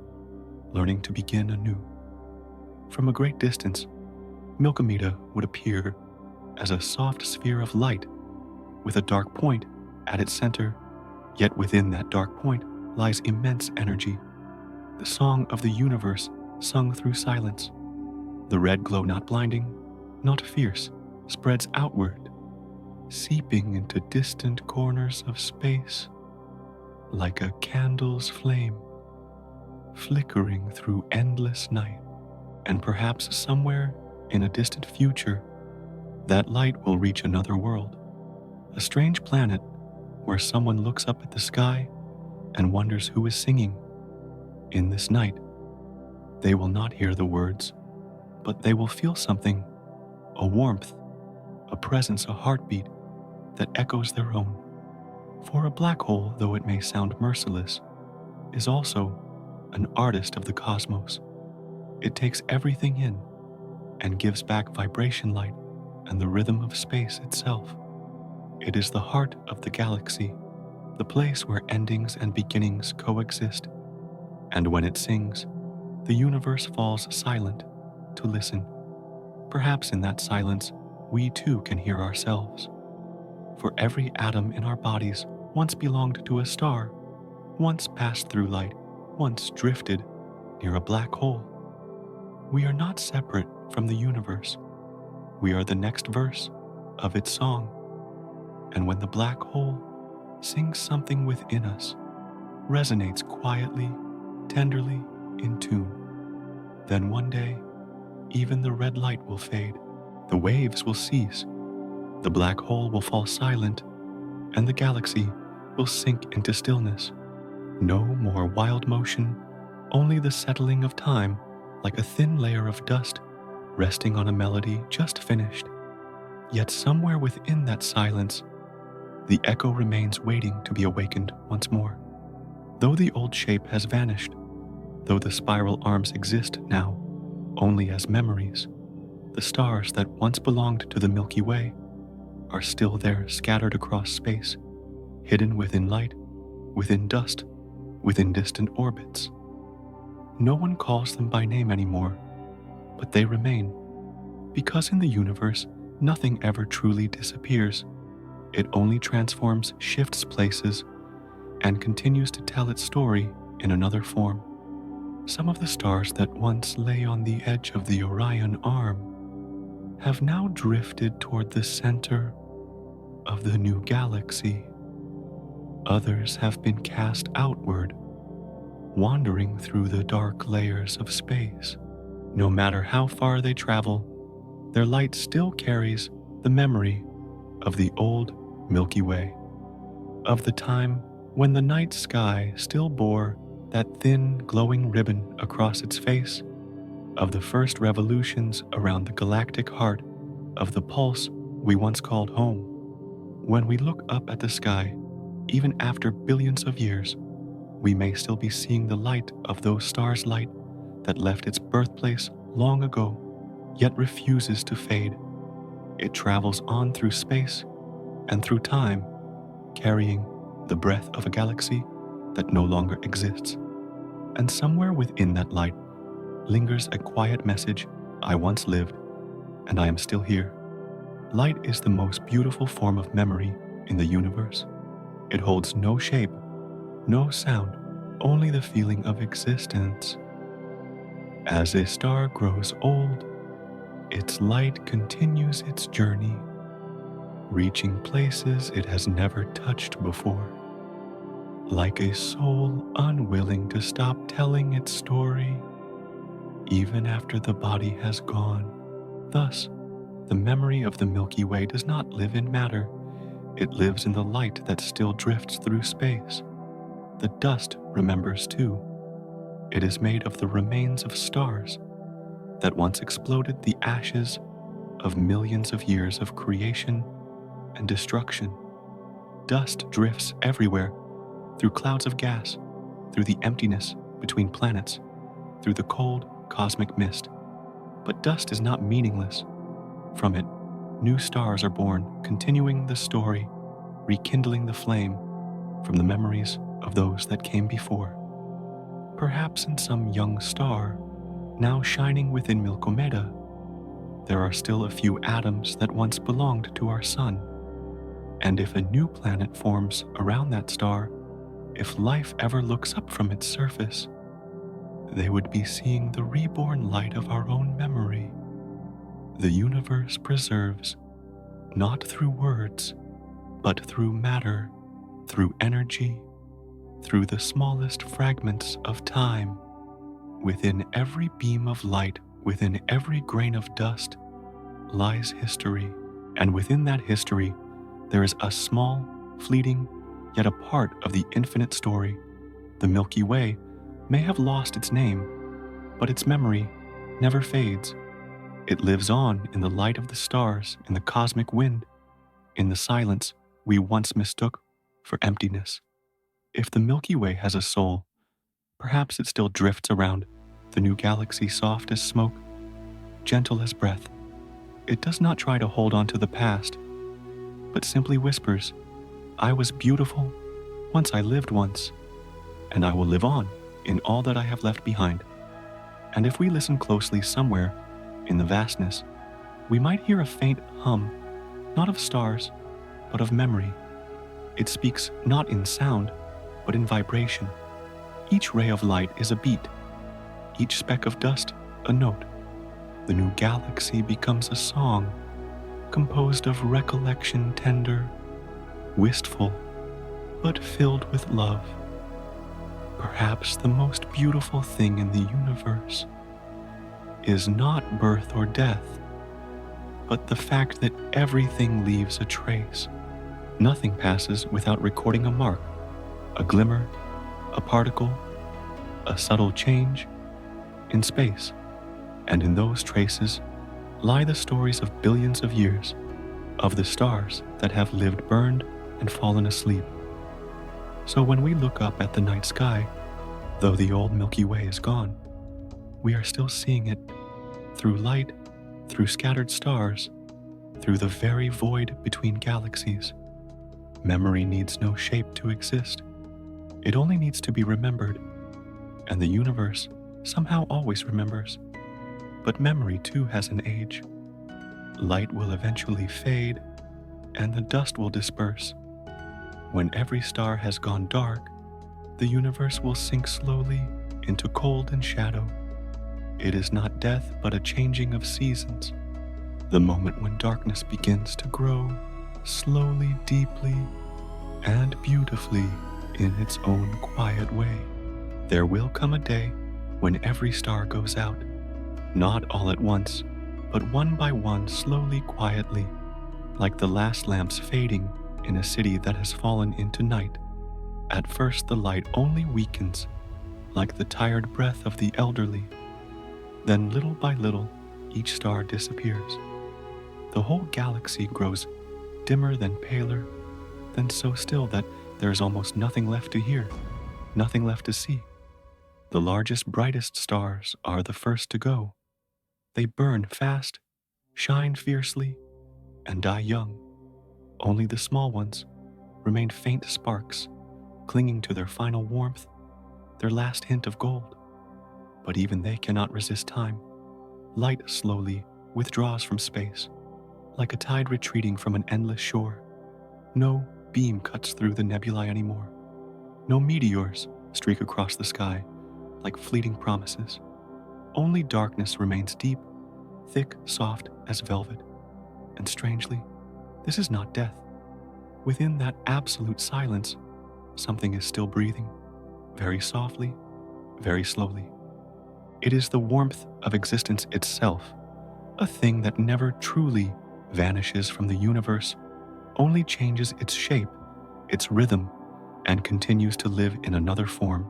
learning to begin anew. From a great distance, Milkomeda would appear as a soft sphere of light with a dark point at its center, yet within that dark point lies immense energy, the song of the universe sung through silence. The red glow, not blinding, not fierce, spreads outward, seeping into distant corners of space like a candle's flame, flickering through endless night. And perhaps somewhere in a distant future, that light will reach another world, a strange planet where someone looks up at the sky and wonders who is singing. In this night, they will not hear the words, but they will feel something, a warmth, a presence, a heartbeat that echoes their own. For a black hole, though it may sound merciless, is also an artist of the cosmos. It takes everything in and gives back vibration light and the rhythm of space itself. It is the heart of the galaxy, the place where endings and beginnings coexist. And when it sings, the universe falls silent to listen. Perhaps in that silence, we too can hear ourselves. For every atom in our bodies once belonged to a star, once passed through light, once drifted near a black hole. We are not separate from the universe. We are the next verse of its song. And when the black hole sings something within us, resonates quietly, tenderly, in tune, then one day, even the red light will fade, the waves will cease, the black hole will fall silent, and the galaxy will sink into stillness. No more wild motion, only the settling of time, like a thin layer of dust resting on a melody just finished. Yet somewhere within that silence, the echo remains waiting to be awakened once more. Though the old shape has vanished, though the spiral arms exist now only as memories, the stars that once belonged to the Milky Way are still there, scattered across space, hidden within light, within dust, within distant orbits. No one calls them by name anymore, but they remain, because in the universe, nothing ever truly disappears. It only transforms, shifts places, and continues to tell its story in another form. Some of the stars that once lay on the edge of the Orion arm have now drifted toward the center of the new galaxy. Others have been cast outward, wandering through the dark layers of space. No matter how far they travel, their light still carries the memory of the old Milky Way, of the time when the night sky still bore that thin, glowing ribbon across its face, of the first revolutions around the galactic heart of the pulse we once called home. When we look up at the sky, even after billions of years, we may still be seeing the light of those stars' light that left its birthplace long ago, yet refuses to fade. It travels on through space and through time, carrying the breath of a galaxy that no longer exists. And somewhere within that light lingers a quiet message: I once lived, and I am still here. Light is the most beautiful form of memory in the universe. It holds no shape, no sound, only the feeling of existence. As a star grows old, its light continues its journey, reaching places it has never touched before, like a soul unwilling to stop telling its story, even after the body has gone. Thus, the memory of the Milky Way does not live in matter. It lives in the light that still drifts through space. The dust remembers too. It is made of the remains of stars that once exploded, the ashes of millions of years of creation and destruction. Dust drifts everywhere, through clouds of gas, through the emptiness between planets, through the cold cosmic mist. But dust is not meaningless. From it, new stars are born, continuing the story, rekindling the flame from the memories of those that came before. Perhaps in some young star, now shining within Milkomeda, there are still a few atoms that once belonged to our sun. And if a new planet forms around that star, if life ever looks up from its surface, they would be seeing the reborn light of our own memory. The universe preserves, not through words, but through matter, through energy, through the smallest fragments of time. Within every beam of light, within every grain of dust, lies history. And within that history, there is a small, fleeting, yet a part of the infinite story. The Milky Way may have lost its name, but its memory never fades. It lives on in the light of the stars, in the cosmic wind, in the silence we once mistook for emptiness. If the Milky Way has a soul, perhaps it still drifts around the new galaxy, soft as smoke, gentle as breath. It does not try to hold on to the past, but simply whispers, I was beautiful, once I lived once, and I will live on in all that I have left behind. And if we listen closely somewhere in the vastness, we might hear a faint hum, not of stars, but of memory. It speaks not in sound, but in vibration. Each ray of light is a beat, each speck of dust a note. The new galaxy becomes a song, composed of recollection tender, wistful, but filled with love. Perhaps the most beautiful thing in the universe is not birth or death, but the fact that everything leaves a trace. Nothing passes without recording a mark, a glimmer, a particle, a subtle change in space. And in those traces lie the stories of billions of years, of the stars that have lived burned and fallen asleep. So when we look up at the night sky, though the old Milky Way is gone, we are still seeing it through light, through scattered stars, through the very void between galaxies. Memory needs no shape to exist. It only needs to be remembered, and the universe somehow always remembers. But memory too has an age. Light will eventually fade, and the dust will disperse. When every star has gone dark, the universe will sink slowly into cold and shadow. It is not death, but a changing of seasons. The moment when darkness begins to grow, slowly, deeply, and beautifully in its own quiet way. There will come a day when every star goes out, not all at once, but one by one, slowly, quietly, like the last lamps fading in a city that has fallen into night. At first the light only weakens, like the tired breath of the elderly. Then little by little, each star disappears. The whole galaxy grows dimmer, then paler, then so still that there is almost nothing left to hear, nothing left to see. The largest, brightest stars are the first to go. They burn fast, shine fiercely, and die young. Only the small ones remain faint sparks, clinging to their final warmth, their last hint of gold. But even they cannot resist time. Light slowly withdraws from space, like a tide retreating from an endless shore. No beam cuts through the nebulae anymore. No meteors streak across the sky like fleeting promises. Only darkness remains deep, thick, soft as velvet. And strangely, this is not death. Within that absolute silence, something is still breathing, very softly, very slowly. It is the warmth of existence itself, a thing that never truly vanishes from the universe, only changes its shape, its rhythm, and continues to live in another form.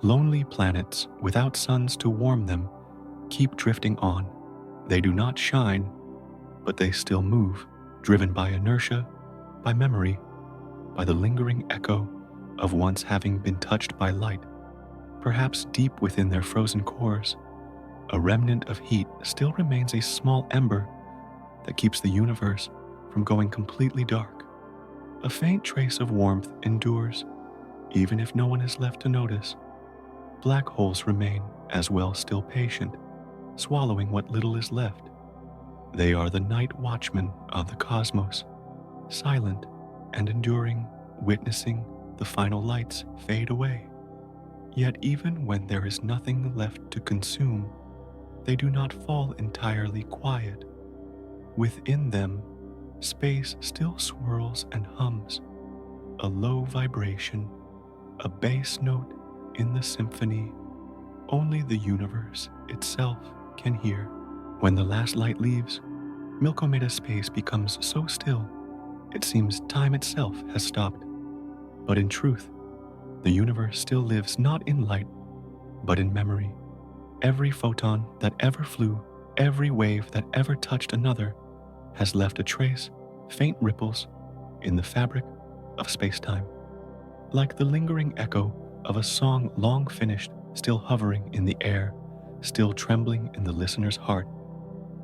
Lonely planets without suns to warm them keep drifting on. They do not shine, but they still move, driven by inertia, by memory, by the lingering echo of once having been touched by light. Perhaps deep within their frozen cores, a remnant of heat still remains, a small ember that keeps the universe from going completely dark. A faint trace of warmth endures, even if no one is left to notice. Black holes remain as well, still patient, swallowing what little is left. They are the night watchmen of the cosmos, silent and enduring, witnessing the final lights fade away. Yet even when there is nothing left to consume, they do not fall entirely quiet. Within them, space still swirls and hums, a low vibration, a bass note in the symphony only the universe itself can hear. When the last light leaves, Milky Way space becomes so still, it seems time itself has stopped. But in truth, the universe still lives not in light, but in memory. Every photon that ever flew, every wave that ever touched another, has left a trace, faint ripples, in the fabric of space-time. Like the lingering echo of a song long finished, still hovering in the air, still trembling in the listener's heart.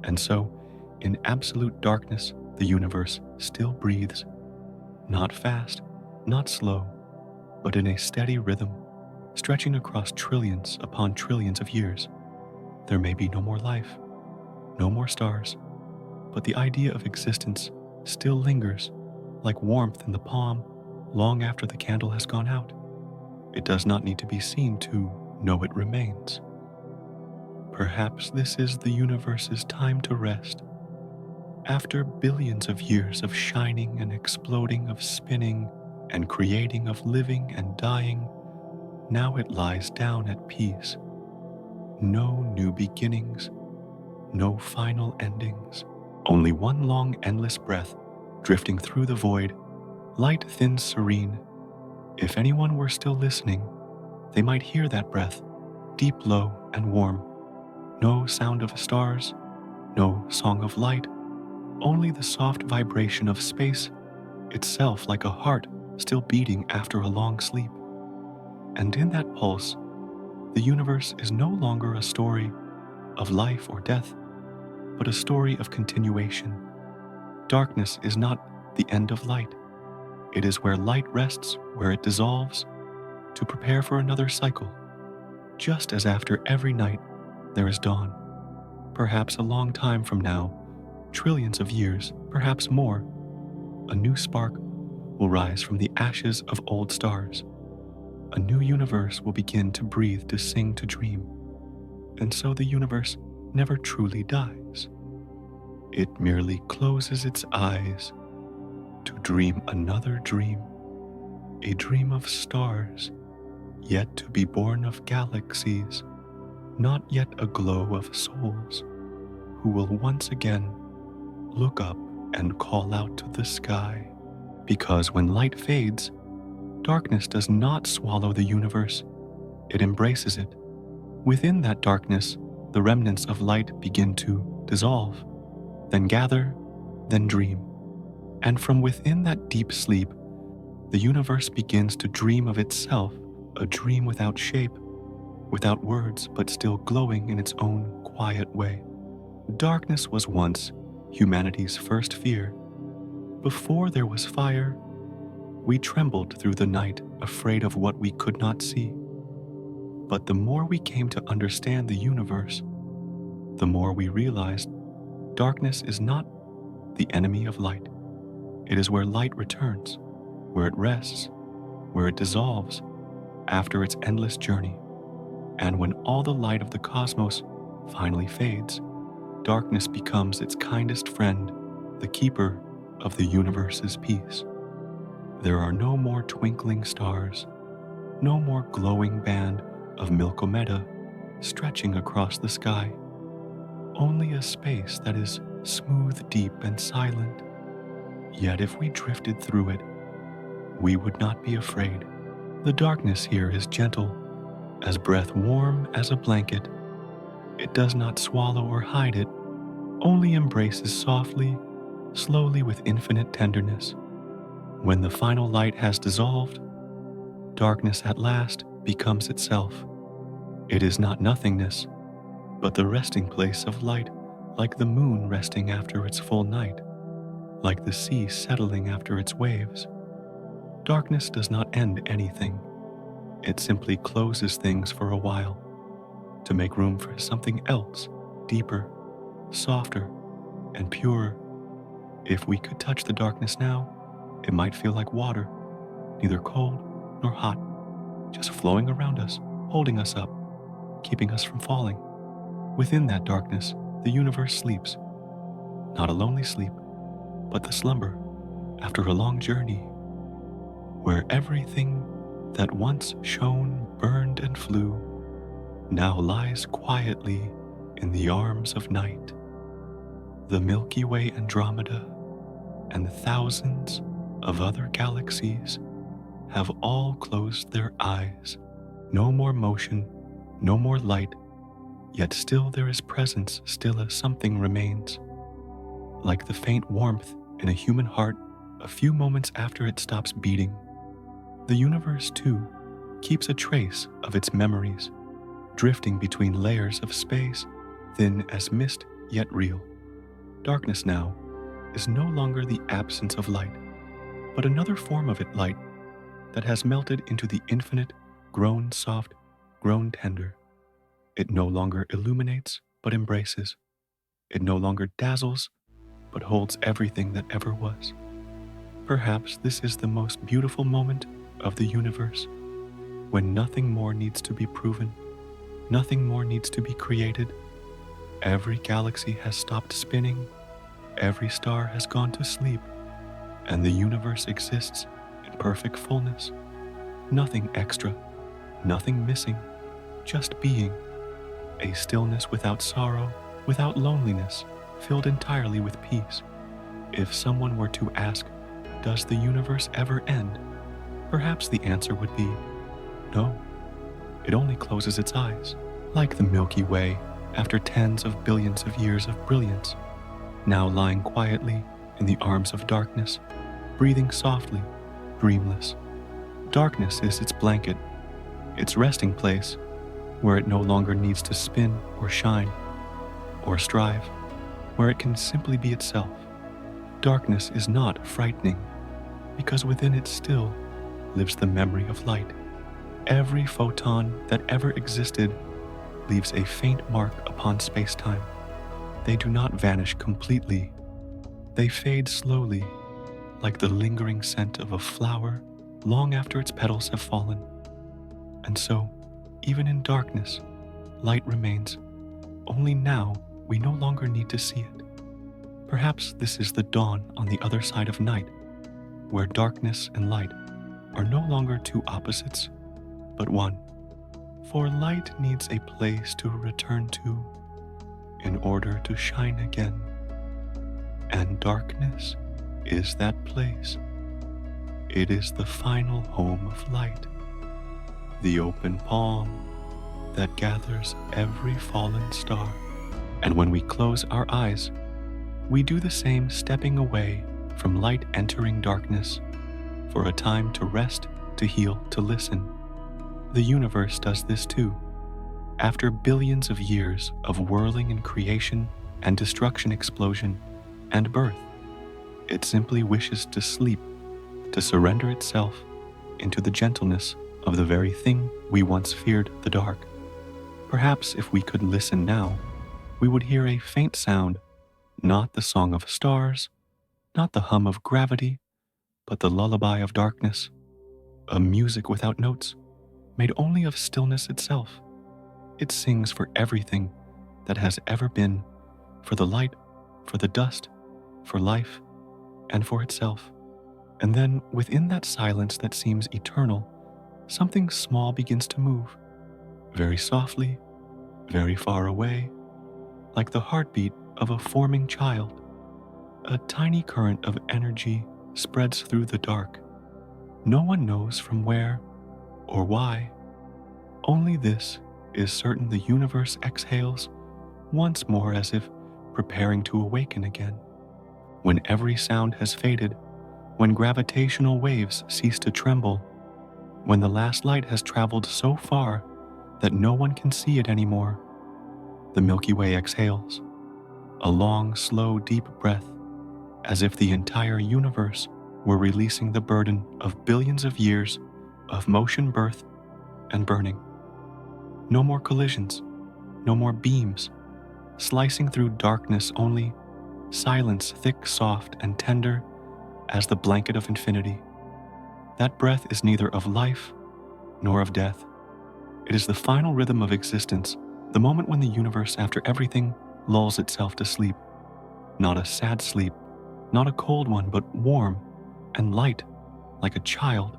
And so, in absolute darkness, the universe still breathes. Not fast, not slow, but in a steady rhythm, stretching across trillions upon trillions of years. There may be no more life, no more stars, but the idea of existence still lingers, like warmth in the palm long after the candle has gone out. It does not need to be seen to know it remains. Perhaps this is the universe's time to rest. After billions of years of shining and exploding, of spinning and creating, of living and dying, now it lies down at peace. No new beginnings, no final endings, only one long endless breath drifting through the void, light, thin, serene. If anyone were still listening, they might hear that breath, deep, low, and warm. No sound of stars, no song of light, only the soft vibration of space itself, like a heart still beating after a long sleep. And in that pulse, the universe is no longer a story of life or death, but a story of continuation. Darkness is not the end of light. It is where light rests, where it dissolves, to prepare for another cycle. Just as after every night, there is dawn. Perhaps a long time from now, trillions of years, perhaps more, a new spark will rise from the ashes of old stars. A new universe will begin to breathe, to sing, to dream. And so the universe never truly dies. It merely closes its eyes to dream another dream, a dream of stars, yet to be born of galaxies, not yet a glow of souls, who will once again look up and call out to the sky. Because when light fades, darkness does not swallow the universe, it embraces it. Within that darkness, the remnants of light begin to dissolve, then gather, then dream. And from within that deep sleep, the universe begins to dream of itself, a dream without shape, without words, but still glowing in its own quiet way. Darkness was once humanity's first fear. Before there was fire, we trembled through the night, afraid of what we could not see. But the more we came to understand the universe, the more we realized darkness is not the enemy of light. It is where light returns, where it rests, where it dissolves after its endless journey. And when all the light of the cosmos finally fades, darkness becomes its kindest friend, the keeper of the universe's peace. There are no more twinkling stars, no more glowing band of Milky Way stretching across the sky. Only a space that is smooth, deep, and silent. Yet if we drifted through it, we would not be afraid. The darkness here is gentle, as breath warm as a blanket. It does not swallow or hide it, only embraces softly, slowly with infinite tenderness. When the final light has dissolved, darkness at last becomes itself. It is not nothingness, but the resting place of light, like the moon resting after its full night, like the sea settling after its waves. Darkness does not end anything. It simply closes things for a while, to make room for something else, deeper, softer, and purer. If we could touch the darkness now, it might feel like water, neither cold nor hot, just flowing around us, holding us up, keeping us from falling. Within that darkness, the universe sleeps. Not a lonely sleep, but the slumber after a long journey, where everything that once shone, burned, and flew now lies quietly in the arms of night. The Milky Way, Andromeda, and the thousands of other galaxies have all closed their eyes. No more motion, no more light, yet still there is presence, still a something remains. Like the faint warmth in a human heart a few moments after it stops beating. The universe, too, keeps a trace of its memories, drifting between layers of space, thin as mist yet real. Darkness now is no longer the absence of light, but another form of it, light that has melted into the infinite, grown soft, grown tender. It no longer illuminates, but embraces. It no longer dazzles, but holds everything that ever was. Perhaps this is the most beautiful moment of the universe, when nothing more needs to be proven, nothing more needs to be created. Every galaxy has stopped spinning, every star has gone to sleep, and the universe exists in perfect fullness. Nothing extra, nothing missing, just being. A stillness without sorrow, without loneliness, filled entirely with peace. If someone were to ask, does the universe ever end? Perhaps the answer would be, no. It only closes its eyes, like the Milky Way after tens of billions of years of brilliance, now lying quietly in the arms of darkness, breathing softly, dreamless. Darkness is its blanket, its resting place, where it no longer needs to spin or shine or strive, where it can simply be itself. Darkness is not frightening, because within it still lives the memory of light. Every photon that ever existed leaves a faint mark upon space-time. They do not vanish completely. They fade slowly, like the lingering scent of a flower long after its petals have fallen. And so, even in darkness, light remains. Only now we no longer need to see it. Perhaps this is the dawn on the other side of night, where darkness and light are no longer two opposites, but one. For light needs a place to return to in order to shine again, and darkness is that place. It is the final home of light, the open palm that gathers every fallen star. And when we close our eyes, we do the same, stepping away from light, entering darkness for a time to rest, to heal, to listen. The universe does this too. After billions of years of whirling and creation and destruction, explosion and birth, it simply wishes to sleep, to surrender itself into the gentleness of the very thing we once feared, the dark. Perhaps if we could listen now, we would hear a faint sound, not the song of stars, not the hum of gravity, but the lullaby of darkness, a music without notes, made only of stillness itself. It sings for everything that has ever been, for the light, for the dust, for life, and for itself. And then, within that silence that seems eternal, something small begins to move, very softly, very far away, like the heartbeat of a forming child. A tiny current of energy spreads through the dark. No one knows from where or why. Only this is certain: the universe exhales once more, as if preparing to awaken again. When every sound has faded, when gravitational waves cease to tremble, when the last light has traveled so far that no one can see it anymore, the Milky Way exhales, a long, slow, deep breath, as if the entire universe were releasing the burden of billions of years of motion, birth, and burning. No more collisions, no more beams, slicing through darkness, only silence, thick, soft, and tender as the blanket of infinity. That breath is neither of life nor of death. It is the final rhythm of existence, the moment when the universe, after everything, lulls itself to sleep. Not a sad sleep, not a cold one, but warm and light, like a child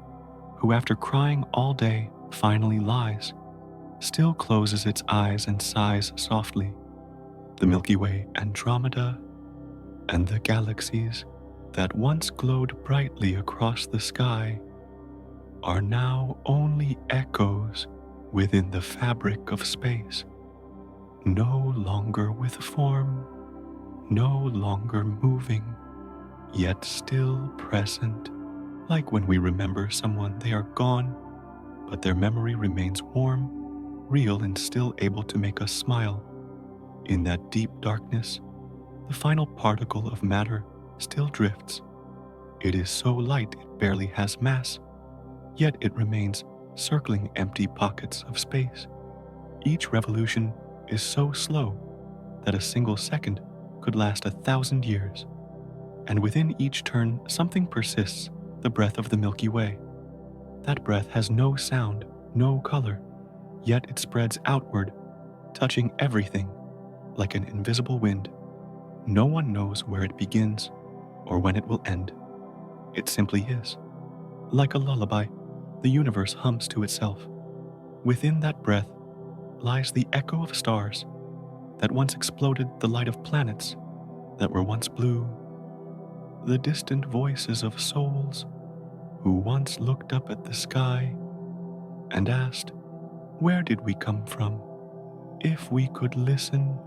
who, after crying all day, finally lies, still closes its eyes and sighs softly. The Milky Way, Andromeda, and the galaxies that once glowed brightly across the sky are now only echoes within the fabric of space, no longer with form, no longer moving, yet still present. Like when we remember someone, they are gone, but their memory remains warm, real, and still able to make us smile. In that deep darkness, the final particle of matter still drifts. It is so light it barely has mass, yet it remains circling empty pockets of space. Each revolution is so slow that a single second could last 1,000 years. And within each turn, something persists, the breath of the Milky Way. That breath has no sound, no color, yet it spreads outward, touching everything like an invisible wind. No one knows where it begins or when it will end. It simply is. Like a lullaby, the universe hums to itself. Within that breath lies the echo of stars that once exploded, the light of planets that were once blue, the distant voices of souls who once looked up at the sky and asked, where did we come from? If we could listen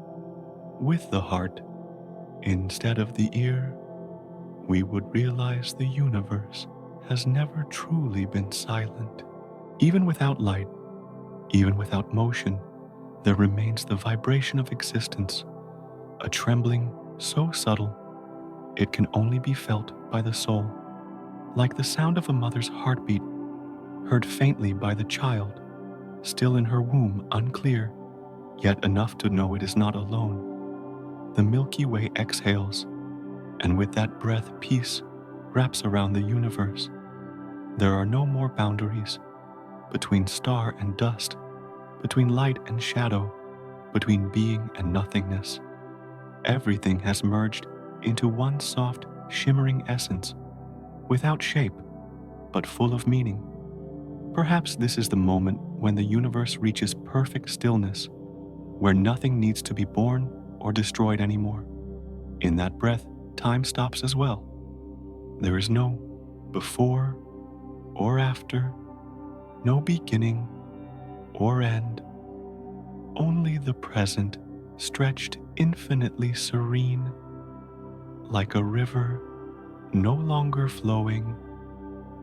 with the heart instead of the ear, we would realize the universe has never truly been silent. Even without light, even without motion, there remains the vibration of existence, a trembling so subtle it can only be felt by the soul, like the sound of a mother's heartbeat, heard faintly by the child, still in her womb, unclear, yet enough to know it is not alone. The Milky Way exhales, and with that breath, peace wraps around the universe. There are no more boundaries between star and dust, between light and shadow, between being and nothingness. Everything has merged into one soft, shimmering essence, without shape, but full of meaning. Perhaps this is the moment when the universe reaches perfect stillness, where nothing needs to be born or destroyed anymore. In that breath, time stops as well. There is no before or after, no beginning or end, only the present stretched infinitely serene, like a river no longer flowing,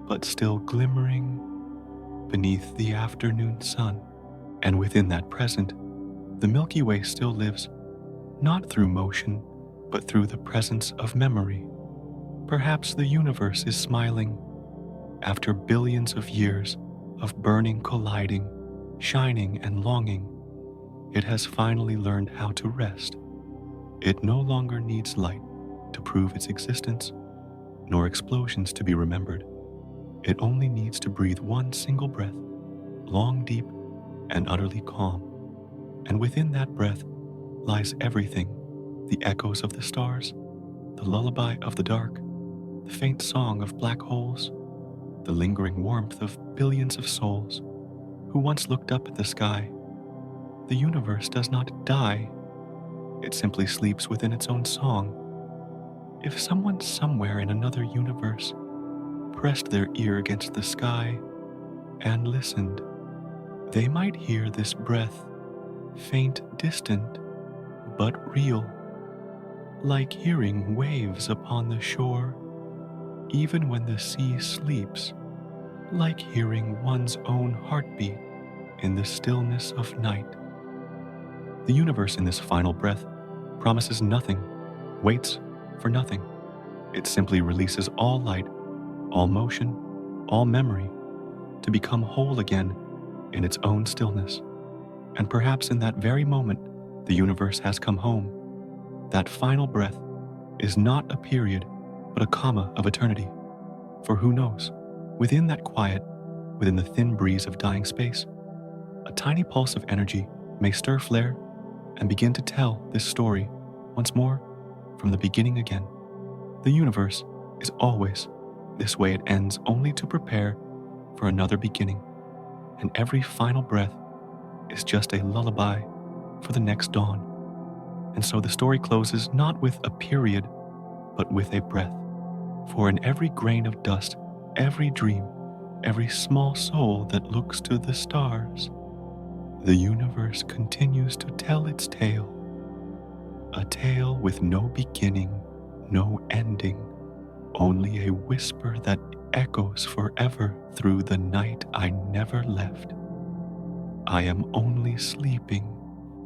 but still glimmering beneath the afternoon sun. And within that present, the Milky Way still lives, not through motion, but through the presence of memory. Perhaps the universe is smiling after billions of years of burning, colliding, shining, and longing. It has finally learned how to rest. It no longer needs light to prove its existence, nor explosions to be remembered. It only needs to breathe one single breath, long, deep, and utterly calm. And within that breath lies everything: the echoes of the stars, the lullaby of the dark, the faint song of black holes, the lingering warmth of billions of souls who once looked up at the sky. The universe does not die. It simply sleeps within its own song. If someone somewhere in another universe pressed their ear against the sky and listened, they might hear this breath, faint, distant, but real, like hearing waves upon the shore, even when the sea sleeps, like hearing one's own heartbeat in the stillness of night. The universe in this final breath promises nothing, waits for nothing. It simply releases all light, all motion, all memory, to become whole again in its own stillness. And perhaps in that very moment, the universe has come home. That final breath is not a period, but a comma of eternity. For who knows, within that quiet, within the thin breeze of dying space, a tiny pulse of energy may stir flare and begin to tell this story once more from the beginning again. The universe is always this way. It ends only to prepare for another beginning, and every final breath is just a lullaby for the next dawn. And so the story closes not with a period, but with a breath. For in every grain of dust, every dream, every small soul that looks to the stars, the universe continues to tell its tale, a tale with no beginning, no ending, only a whisper that echoes forever through the night I never left. I am only sleeping